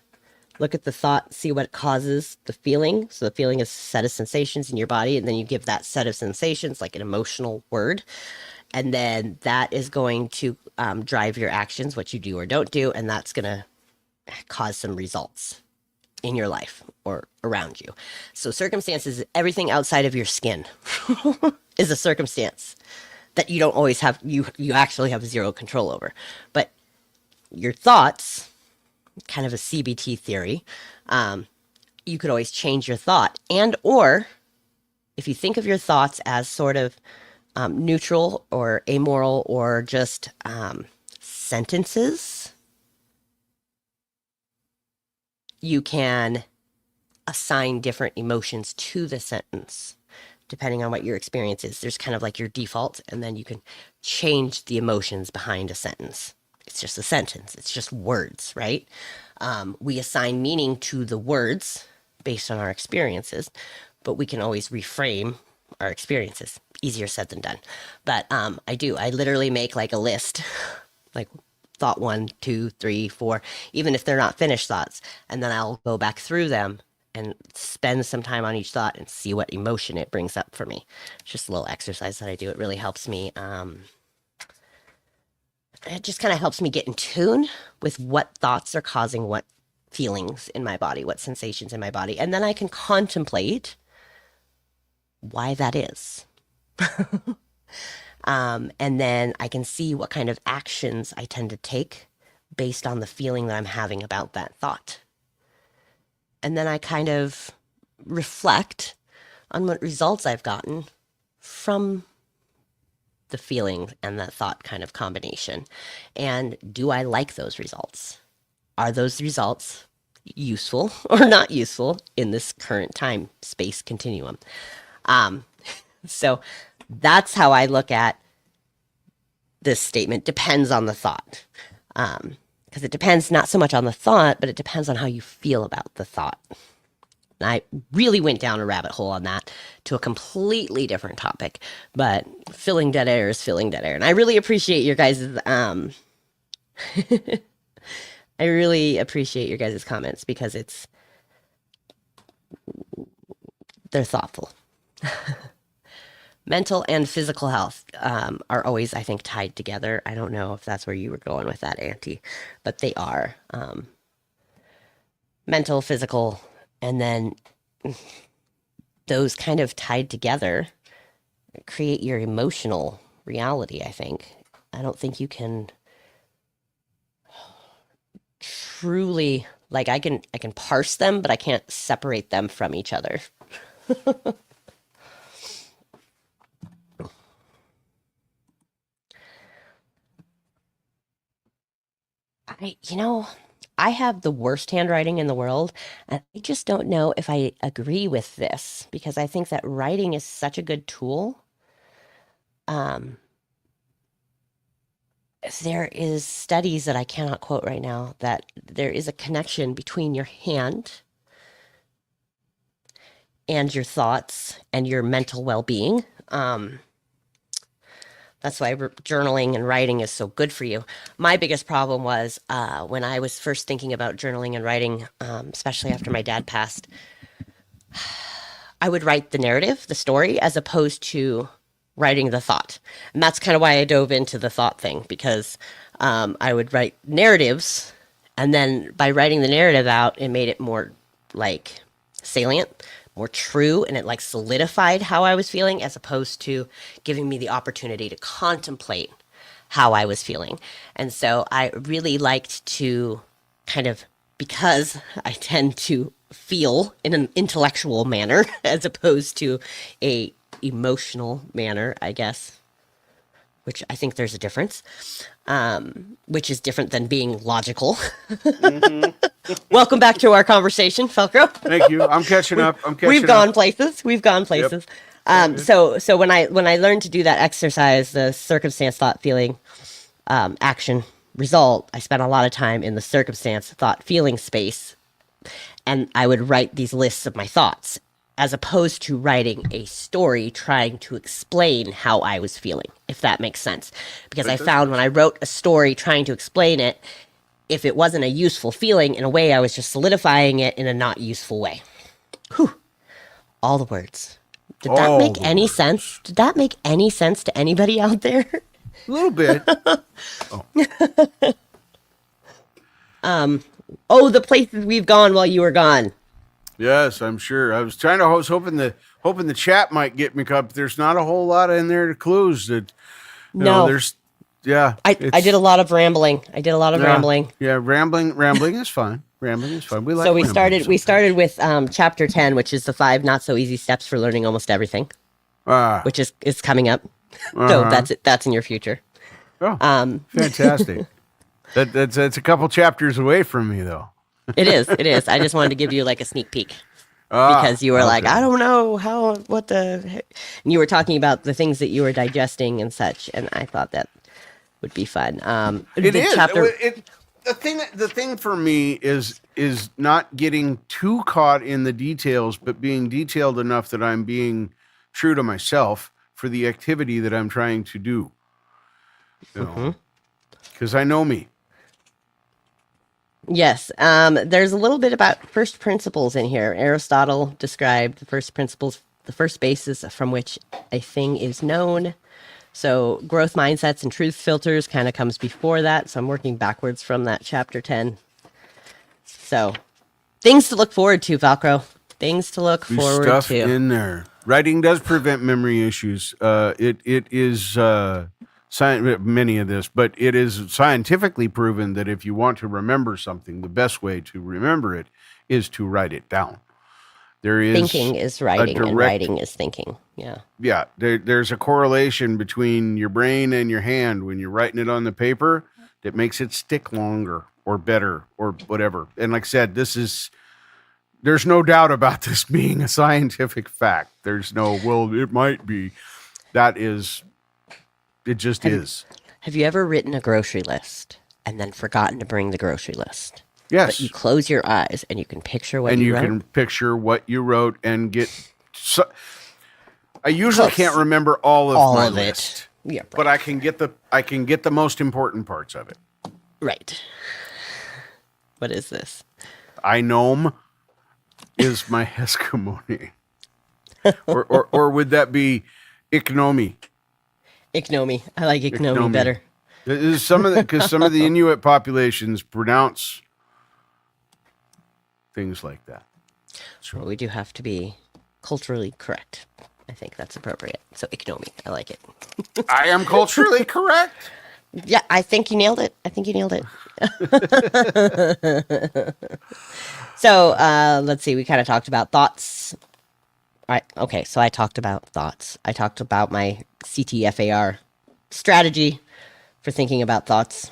Look at the thought, see what causes the feeling. So the feeling is a set of sensations in your body, and then you give that set of sensations like an emotional word. And then that is going to drive your actions, what you do or don't do, and that's going to cause some results in your life or around you. So circumstances, everything outside of your skin is a circumstance that you don't always have, you actually have zero control over. But your thoughts, kind of a CBT theory, you could always change your thought. And or if you think of your thoughts as sort of neutral or amoral or just sentences, you can assign different emotions to the sentence. depending on what your experience is. There's kind of like your default, and then you can change the emotions behind a sentence. It's just a sentence. It's just words, right? We assign meaning to the words based on our experiences, but we can always reframe our experiences. Easier said than done. But I literally make like a list, like thought 1, 2, 3, 4, even if they're not finished thoughts. And then I'll go back through them and spend some time on each thought and see what emotion it brings up for me. It's just a little exercise that I do. It really helps me. It just kind of helps me get in tune with what thoughts are causing what feelings in my body, what sensations in my body. And then I can contemplate why that is. And then I can see what kind of actions I tend to take based on the feeling that I'm having about that thought. And then I kind of reflect on what results I've gotten from the feeling and that thought kind of combination. And do I like those results? Are those results useful or not useful in this current time space continuum? So that's how I look at this statement. Depends on the thought. Because it depends not so much on the thought, but it depends on how you feel about the thought. And I really went down a rabbit hole on that to a completely different topic, but filling dead air is filling dead air. And I really appreciate your guys' I really appreciate your guys' comments because they're thoughtful. Mental and physical health are always, I think, tied together. I don't know if that's where you were going with that, Auntie, but they are. Mental, physical, and then those kind of tied together create your emotional reality, I think. I don't think you can truly, like, I can parse them, but I can't separate them from each other. I have the worst handwriting in the world, and I just don't know if I agree with this because I think that writing is such a good tool. There is studies that I cannot quote right now that there is a connection between your hand and your thoughts and your mental well-being. That's why journaling and writing is so good for you. My biggest problem was when I was first thinking about journaling and writing, especially after my dad passed, I would write the narrative, the story, as opposed to writing the thought. And that's kind of why I dove into the thought thing, because I would write narratives, and then by writing the narrative out, it made it more like salient, more true, and it like solidified how I was feeling as opposed to giving me the opportunity to contemplate how I was feeling. And so I really liked to kind of, because I tend to feel in an intellectual manner as opposed to a emotional manner, I guess, which I think there's a difference, which is different than being logical. Mm-hmm. Welcome back to our conversation, Felcro. Thank you. I'm catching up. We've gone places. Yep. So when I learned to do that exercise, the circumstance, thought, feeling, action, result, I spent a lot of time in the circumstance, thought, feeling space, and I would write these lists of my thoughts, as opposed to writing a story trying to explain how I was feeling, if that makes sense. Because I found when I wrote a story trying to explain it, if it wasn't a useful feeling, in a way, I was just solidifying it in a not useful way. Whew. All the words. Did that make any sense? Did that make any sense to anybody out there? A little bit. The places we've gone while you were gone. Yes, I'm sure. I was hoping the chat might get me up. There's not a whole lot in there to clues that. There's. Yeah, I did a lot of rambling. Rambling. Yeah, rambling is fine. Rambling is fine. We like. So we started with chapter 10, which is the 5 not so easy steps for learning almost everything, which is coming up. So that's in your future. Oh, fantastic. That's a couple chapters away from me though. It is. I just wanted to give you like a sneak peek. because you were like, okay. I don't know what the heck. And you were talking about the things that you were digesting and such, and I thought that would be fun. It is. The thing for me is not getting too caught in the details, but being detailed enough that I'm being true to myself for the activity that I'm trying to do. You know, because I know me. Yes, there's a little bit about first principles in here. Aristotle described the first principles, the first basis from which a thing is known. So growth mindsets and truth filters kind of comes before that. So I'm working backwards from that chapter 10. So things to look forward to, Valcro. Things to look forward Stuff to. in there. Writing does prevent memory issues. It is many of this, but it is scientifically proven that if you want to remember something, the best way to remember it is to write it down. There is thinking is writing, and writing is thinking. Yeah. Yeah. There's a correlation between your brain and your hand when you're writing it on the paper that makes it stick longer or better or whatever. And like I said, there's no doubt about this being a scientific fact. There's no, well, it might be. It just is. Have you ever written a grocery list and then forgotten to bring the grocery list? Yes. But you close your eyes and you can picture what and you you wrote? can picture what you wrote and get. I usually can't remember all of my list, Yeah, right. but I can get the most important parts of it. Right. What is this? I gnome is my Eskimoni. or would that be Iknomi? Iknomi. I like Iknomi better. Because some of the Inuit populations pronounce things like that. Well, we do have to be culturally correct. I think that's appropriate. So Iknomi. I like it. I am culturally correct. Yeah, I think you nailed it. So let's see. We kind of talked about thoughts. All right. Okay. So I talked about thoughts. I talked about my CTFAR strategy for thinking about thoughts,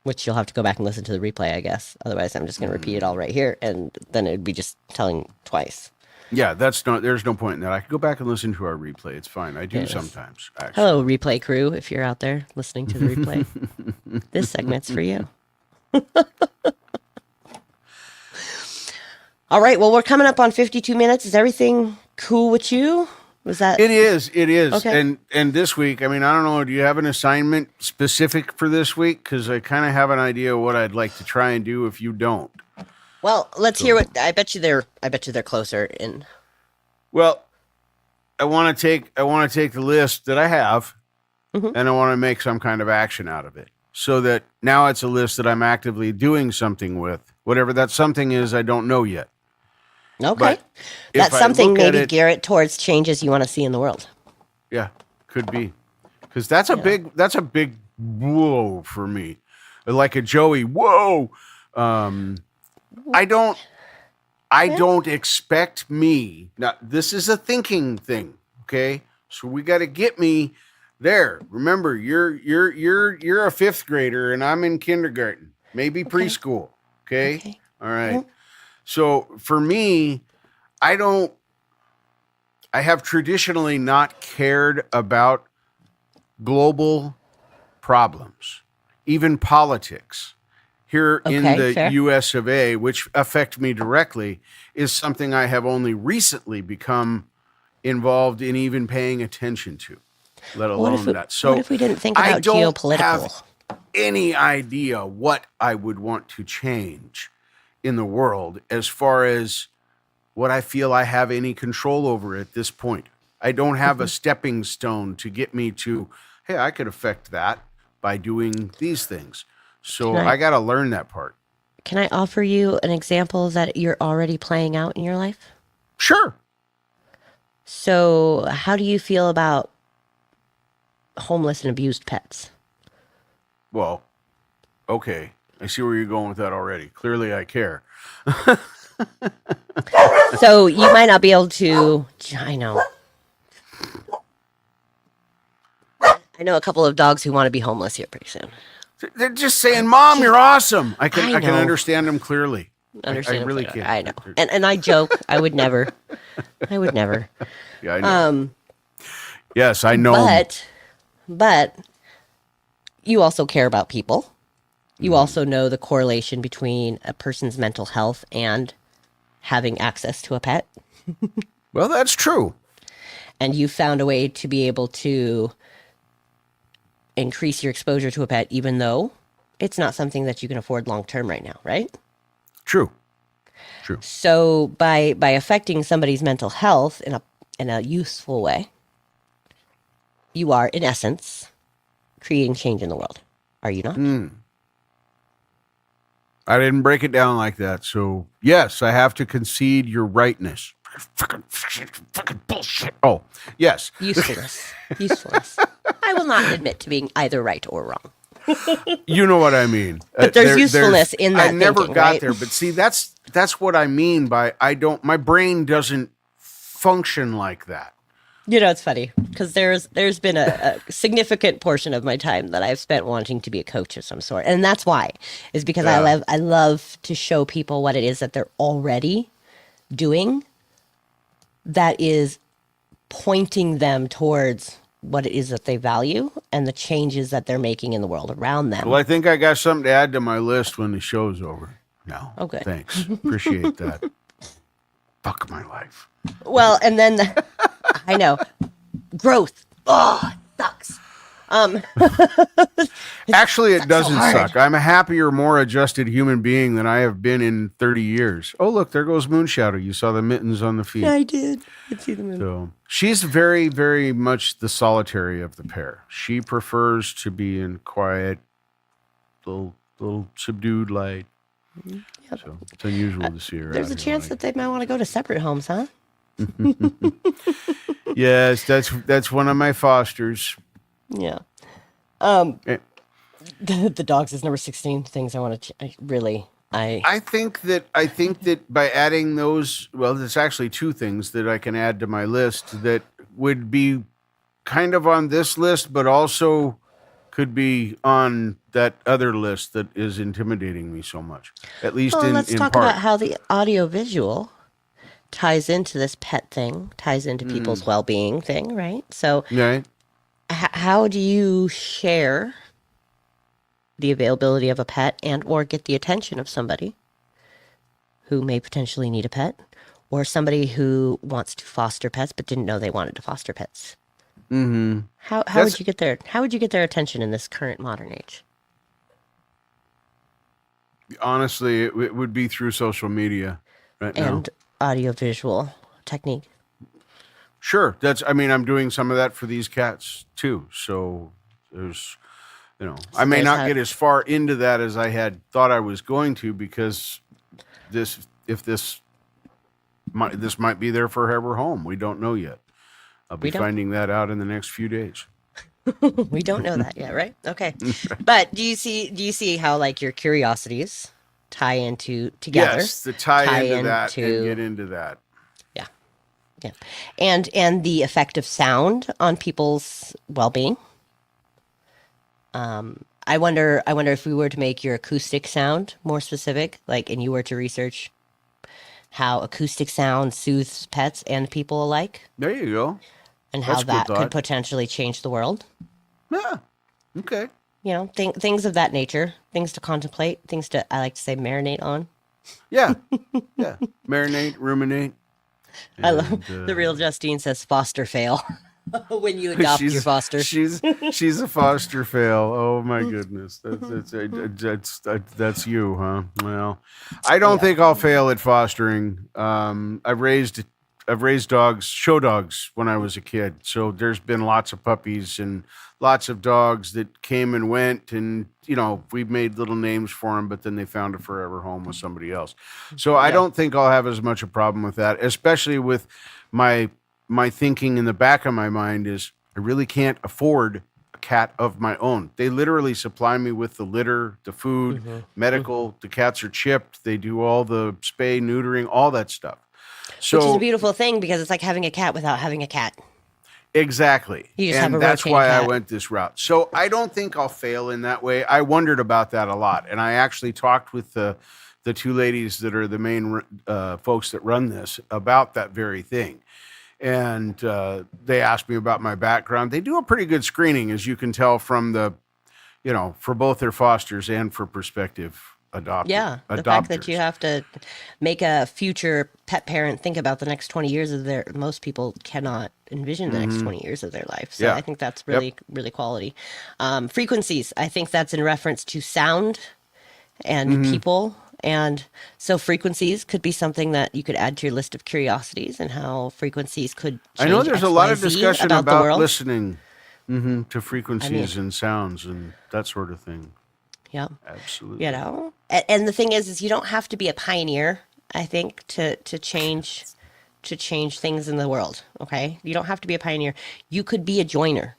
which you'll have to go back and listen to the replay, I guess. Otherwise, I'm just going to repeat it all right here, and then it would be just telling twice. Yeah, there's no point in that. I could go back and listen to our replay. It's fine. I do sometimes, actually. Hello, replay crew, if you're out there listening to the replay. This segment's for you. All right, well, we're coming up on 52 minutes. Is everything cool with you? Was that? It is. Okay. And this week, I mean, I don't know, do you have an assignment specific for this week? Because I kind of have an idea of what I'd like to try and do if you don't. Well, let's hear what I bet you they're closer in. Well, I want to take the list that I have and I want to make some kind of action out of it. So that now it's a list that I'm actively doing something with. Whatever that something is, I don't know yet. Okay. But That's if I something look at maybe it- Garrett towards changes you want to see in the world. Yeah, could be. Because that's a big whoa for me. Like a Joey, whoa. I don't expect me. Now, this is a thinking thing, okay? So we got to get me there. Remember, you're a fifth grader and I'm in kindergarten, maybe preschool, okay? All right. Mhm. So for me, I have traditionally not cared about global problems, even politics. Here in the fair. US of A, which affect me directly, is something I have only recently become involved in even paying attention to, let alone that. So what if we didn't think about I don't geopolitical? have any idea what I would want to change in the world as far as what I feel I have any control over at this point. I don't have a stepping stone to get me to, hey, I could affect that by doing these things. So I got to learn that part. Can I offer you an example that you're already playing out in your life? Sure. So how do you feel about homeless and abused pets? Well, okay. I see where you're going with that already. Clearly I care. So you might not be able to, I know a couple of dogs who want to be homeless here pretty soon. They're just saying, Mom, you're awesome. I can know. understand them clearly. understand. really Like, can't. I know. And I joke. I would never. I would never. Yeah, I know. Yes, I know. But you also care about people. You also know the correlation between a person's mental health and having access to a pet. Well, that's true. And you found a way to be able to increase your exposure to a pet, even though it's not something that you can afford long term right now, right? True. So by affecting somebody's mental health in a useful way, you are, in essence, creating change in the world. Are you not? I didn't break it down like that. So, yes, I have to concede your rightness. Fucking bullshit. Oh, yes. Usefulness. I will not admit to being either right or wrong. You know what I mean. But there's usefulness in that I never thinking, got right? there, but see, that's what I mean by my brain doesn't function like that. You know, it's funny because there's been a significant portion of my time that I've spent wanting to be a coach of some sort, and that's why is because I love to show people what it is that they're already doing that is pointing them towards what it is that they value and the changes that they're making in the world around them. Well, I think I got something to add to my list when the show's over. No. Oh, good. Thanks. Appreciate that. Fuck my life. Well, and then I know growth. Oh, it sucks. Actually, it doesn't hard. suck. I'm a happier, more adjusted human being than I have been in 30 years. Oh, look, there goes Moonshadow. You saw the mittens on the feet. Yeah, I did. I see the moon. So she's very, very much the solitary of the pair. She prefers to be in quiet, little subdued light. Yep. So it's unusual to see her. There's a chance that they might want to go to separate homes, huh? Yes, that's one of my fosters. Yeah. Eh. The dogs is number 16 things I want to I think that by adding those, well, there's actually two things that I can add to my list that would be kind of on this list, but also could be on that other list that is intimidating me so much. At least well, in let's talk part. about how the audio visual ties into this pet thing, ties into people's well-being thing, right? So Right. how do you share the availability of a pet and or get the attention of somebody who may potentially need a pet or somebody who wants to foster pets but didn't know they wanted to foster pets? Mm-hmm. How would you get their attention in this current modern age? Honestly, it would be through social media right now. And audiovisual technique. Sure. I'm doing some of that for these cats too. So there's, I may not get as far into that as I had thought I was going to because this might be their forever home. We don't know yet. I'll be finding that out in the next few days. We don't know that yet, right? Okay. But do you see how like your curiosities tie into together? Yes, the tie into that and get into that. Yeah. Yeah. And the effect of sound on people's well-being. I wonder if we were to make your acoustic sound more specific, and you were to research how acoustic sound soothes pets and people alike. There you go. And how that could potentially change the world. Yeah. Okay. Things of that nature, things to contemplate, things I like to say, marinate on. Yeah. Yeah. Marinate, ruminate. I love the real Justine says foster fail when you adopt your foster. She's a foster fail. Oh my goodness. That's you, huh? Well, I don't think I'll fail at fostering. I've raised dogs, show dogs, when I was a kid. So there's been lots of puppies and lots of dogs that came and went, and we've made little names for them, but then they found a forever home with somebody else. So I don't think I'll have as much a problem with that, especially with my thinking in the back of my mind is I really can't afford a cat of my own. They literally supply me with the litter, the food, medical. The cats are chipped. They do all the spay, neutering, all that stuff. So, which is a beautiful thing because it's like having a cat without having a cat. Exactly. You just have a that's rotating why cat. I went this route. So I don't think I'll fail in that way. I wondered about that a lot. And I actually talked with the the two ladies that are the main folks that run this about that very thing. And they asked me about my background. They do a pretty good screening, as you can tell from the, for both their fosters and for prospective Yeah, the fact that you have to make a future pet parent think about the next 20 years of their, most people cannot envision the next 20 years of their life. So Yeah. I think that's really, really quality. Frequencies, I think that's in reference to sound and people. And so frequencies could be something that you could add to your list of curiosities, and how frequencies could change I know there's a lot of XYZ discussion the about world. listening to frequencies and sounds and that sort of thing. Yeah. Absolutely. And the thing is you don't have to be a pioneer, I think, to change things in the world. Okay. You don't have to be a pioneer. You could be a joiner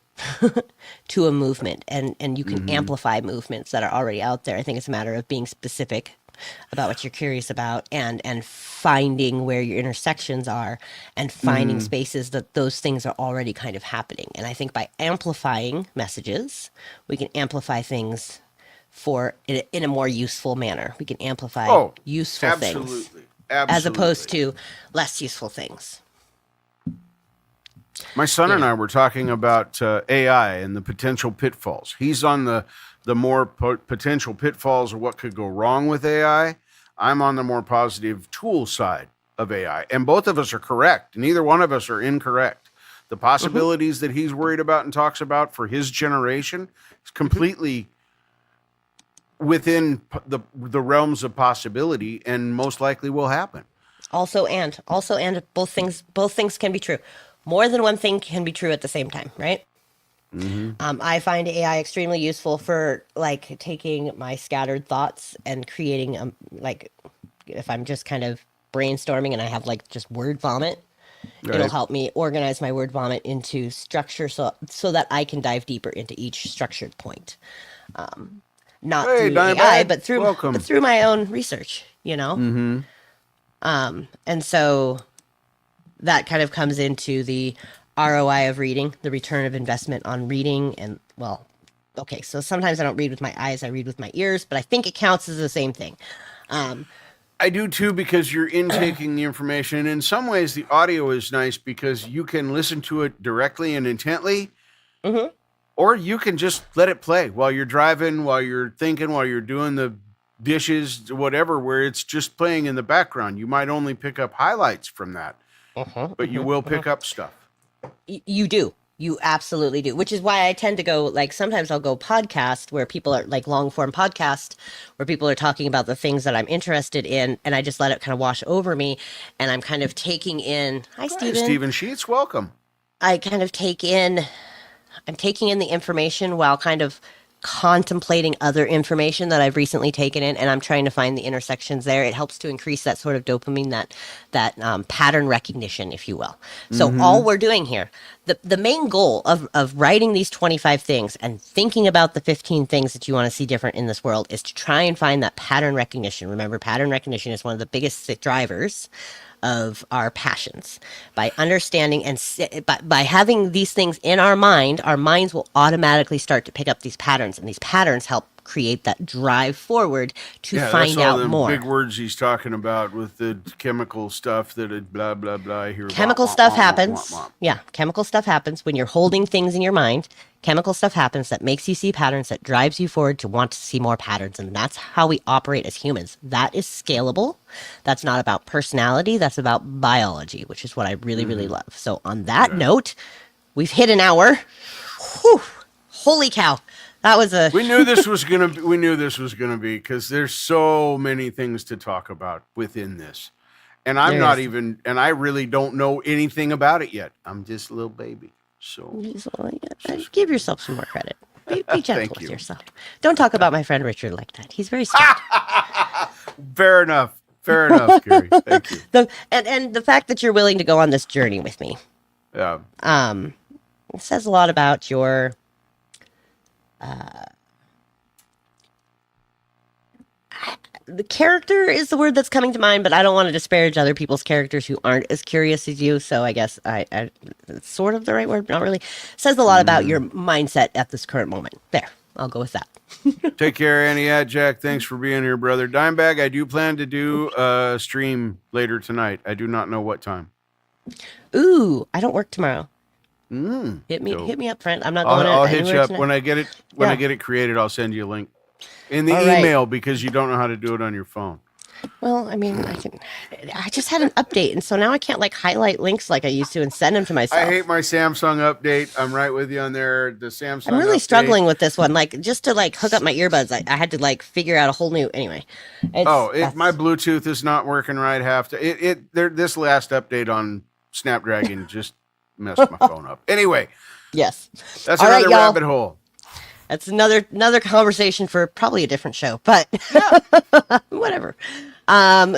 to a movement, and you can amplify movements that are already out there. I think it's a matter of being specific about what you're curious about, and finding where your intersections are, and finding spaces that those things are already kind of happening. And I think by amplifying messages, we can amplify things in a more useful manner. We can amplify useful things. Absolutely. As opposed to less useful things. My son and I were talking about AI and the potential pitfalls. He's on the more potential pitfalls of what could go wrong with AI. I'm on the more positive tool side of AI. And both of us are correct. Neither one of us are incorrect. The possibilities that he's worried about and talks about for his generation is completely within the realms of possibility, and most likely will happen. Also, both things can be true. More than one thing can be true at the same time, right? I find AI extremely useful for like taking my scattered thoughts and creating if I'm just kind of brainstorming and I have like just word vomit, it'll help me organize my word vomit into structure so that I can dive deeper into each structured point. Not through AI, but through my own research, and so that kind of comes into the ROI of reading, the return of investment on reading. And so sometimes I don't read with my eyes, I read with my ears, but I think it counts as the same thing. I do too, because you're intaking the information. And in some ways, the audio is nice because you can listen to it directly and intently, or you can just let it play while you're driving, while you're thinking, while you're doing the dishes, whatever, where it's just playing in the background. You might only pick up highlights from that, but you will pick up stuff. You do. You absolutely do. Which is why I tend to go, sometimes I'll go podcast where people are long form podcast where people are talking about the things that I'm interested in, and I just let it kind of wash over me, and I'm kind of taking in. Hi, Stephen. Hi, Stephen Sheets. Welcome. I'm taking in the information while kind of contemplating other information that I've recently taken in, and I'm trying to find the intersections there. It helps to increase that sort of dopamine, that pattern recognition, if you will. So all we're doing here, the main goal of writing these 25 things and thinking about the 15 things that you want to see different in this world is to try and find that pattern recognition. Remember, pattern recognition is one of the biggest drivers of our passions. By understanding and by having these things in our minds will automatically start to pick up these patterns, and these patterns help create that drive forward to find out all more. Big words he's talking about with the chemical stuff that it blah blah blah. Here, chemical stuff happens. Yeah, chemical stuff happens when you're holding things in your mind. Chemical stuff happens that makes you see patterns, that drives you forward to want to see more patterns. And that's how we operate as humans. That is scalable. That's not about personality. That's about biology, which is what I really, really love. So on that note, we've hit an hour. Whew. Holy cow. That was We knew this was gonna be because there's so many things to talk about within this. And I really don't know anything about it yet. I'm just a little baby. So give yourself some more credit. Be gentle with yourself. Don't talk about my friend Richard like that. He's very strict. Fair enough, Keri. Thank you. And the fact that you're willing to go on this journey with me, Yeah. it says a lot about your the character is the word that's coming to mind, but I don't want to disparage other people's characters who aren't as curious as you. So I guess it's sort of the right word, but not really. It says a lot about your mindset at this current moment. There. I'll go with that. Take care, Annie. Yeah, Jack, thanks for being here, brother. Dimebag, I do plan to do a stream later tonight. I do not know what time. Ooh, I don't work tomorrow. Hit me up, friend. I'm not going. I'll hit you up tonight. when I get it. I get it created, I'll send you a link in the All right. email because you don't know how to do it on your phone. Well, I mean, I just had an update, and so now I can't like highlight links like I used to and send them to myself. I hate my Samsung update. I'm right with you on there. The Samsung. I'm really update. struggling with this one. Like, just to like hook up my earbuds, I had to like figure out a whole new. Anyway. My Bluetooth is not working right. This last update on Snapdragon just messed my phone up. Anyway. Yes. That's All another right, rabbit hole. That's another conversation for probably a different show, but whatever.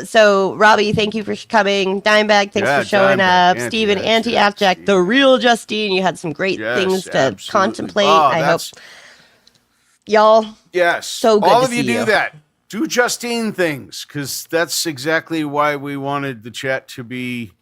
So Robbie, thank you for coming. Dimebag, thanks for showing up. Steven, Anti-Jack, the real Justine. You had some great things to contemplate. I hope y'all. Yes. So good all to of you see do that. Do Justine things, because that's exactly why we wanted the chat to be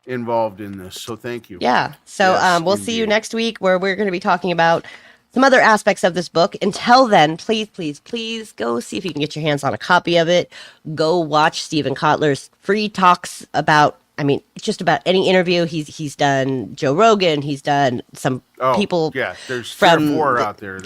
involved in this. So thank you. Yeah. So we'll see you next week where we're going to be talking about some other aspects of this book. Until then, please, please, please go see if you can get your hands on a copy of it. Go watch Stephen Kotler's free talks about, I mean, just about any interview. He's done Joe Rogan. He's done some people. Yeah, there's from 3 or 4 out there.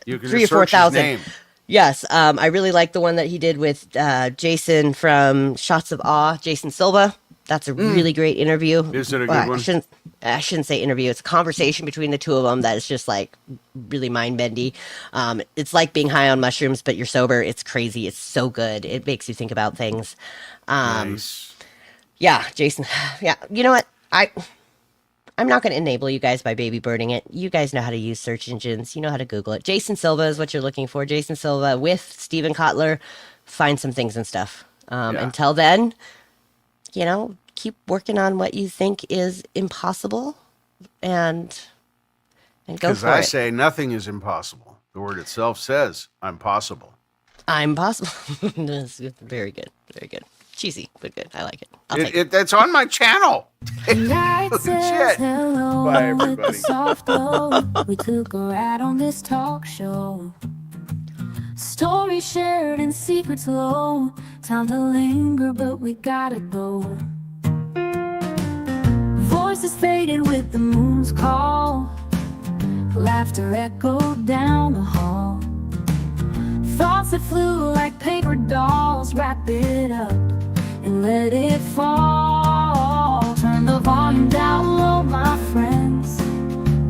You can 3 or search 4,000. his name. Yes. I really like the one that he did with Jason from Shots of Awe, Jason Silva. That's a really great interview. Is it a good one? I shouldn't say interview. It's a conversation between the two of them that is just like really mind-bendy. It's like being high on mushrooms, but you're sober. It's crazy. It's so good. It makes you think about things. Nice. Yeah, Jason. Yeah. You know what? I'm not going to enable you guys by baby birding it. You guys know how to use search engines. You know how to Google it. Jason Silva is what you're looking for. Jason Silva with Stephen Kotler. Find some things and stuff. Until then, keep working on what you think is impossible and go for it. Because I say nothing is impossible. The word itself says, I'm possible. I'm possible. That's very good. Very good. Cheesy, but good. I like it. I'll take it. That's on my channel. Night says Shit. hello Bye, with a everybody. soft glow. We took a ride on this talk show. Stories shared and secrets low. Time to linger, but we gotta go. Voices faded with the moon's call. Laughter echoed down the hall. Thoughts that flew like paper dolls. Wrap it up and let it fall. Turn the volume down low, my friends.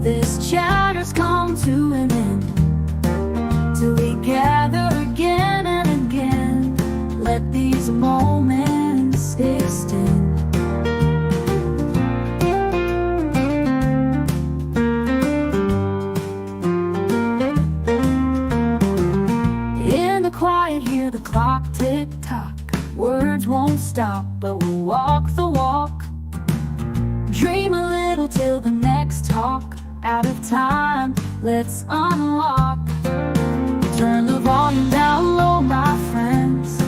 This chatter's come to an end. Till we gather again and again. Let these moments extend. Quiet, hear the clock tick tock. Words won't stop, but we'll walk the walk. Dream a little till the next talk. Out of time, let's unlock. Turn the volume down low, my friends.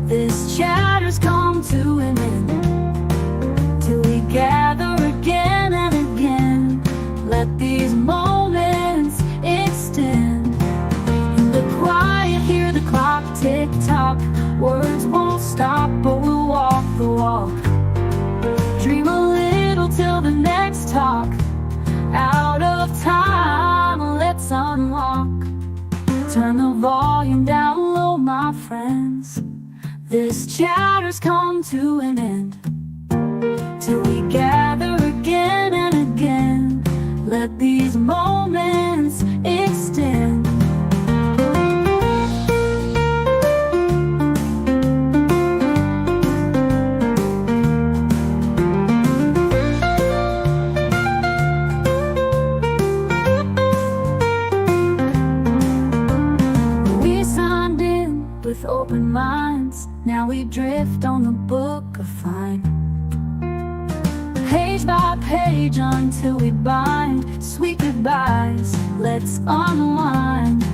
This chatter's come to an end. Till we gather again and again. Let these moments extend. In the quiet, hear the clock tick tock. Words won't stop, but we'll walk the walk. Dream a little till the next talk. Out of time, let's unlock. Turn the volume down low, my friends. This chatter's come to an end. Till we gather again and again. Let these moments extend. With open minds, now we drift on the book of fine. Page by page until we bind. Sweet goodbyes, let's unwind.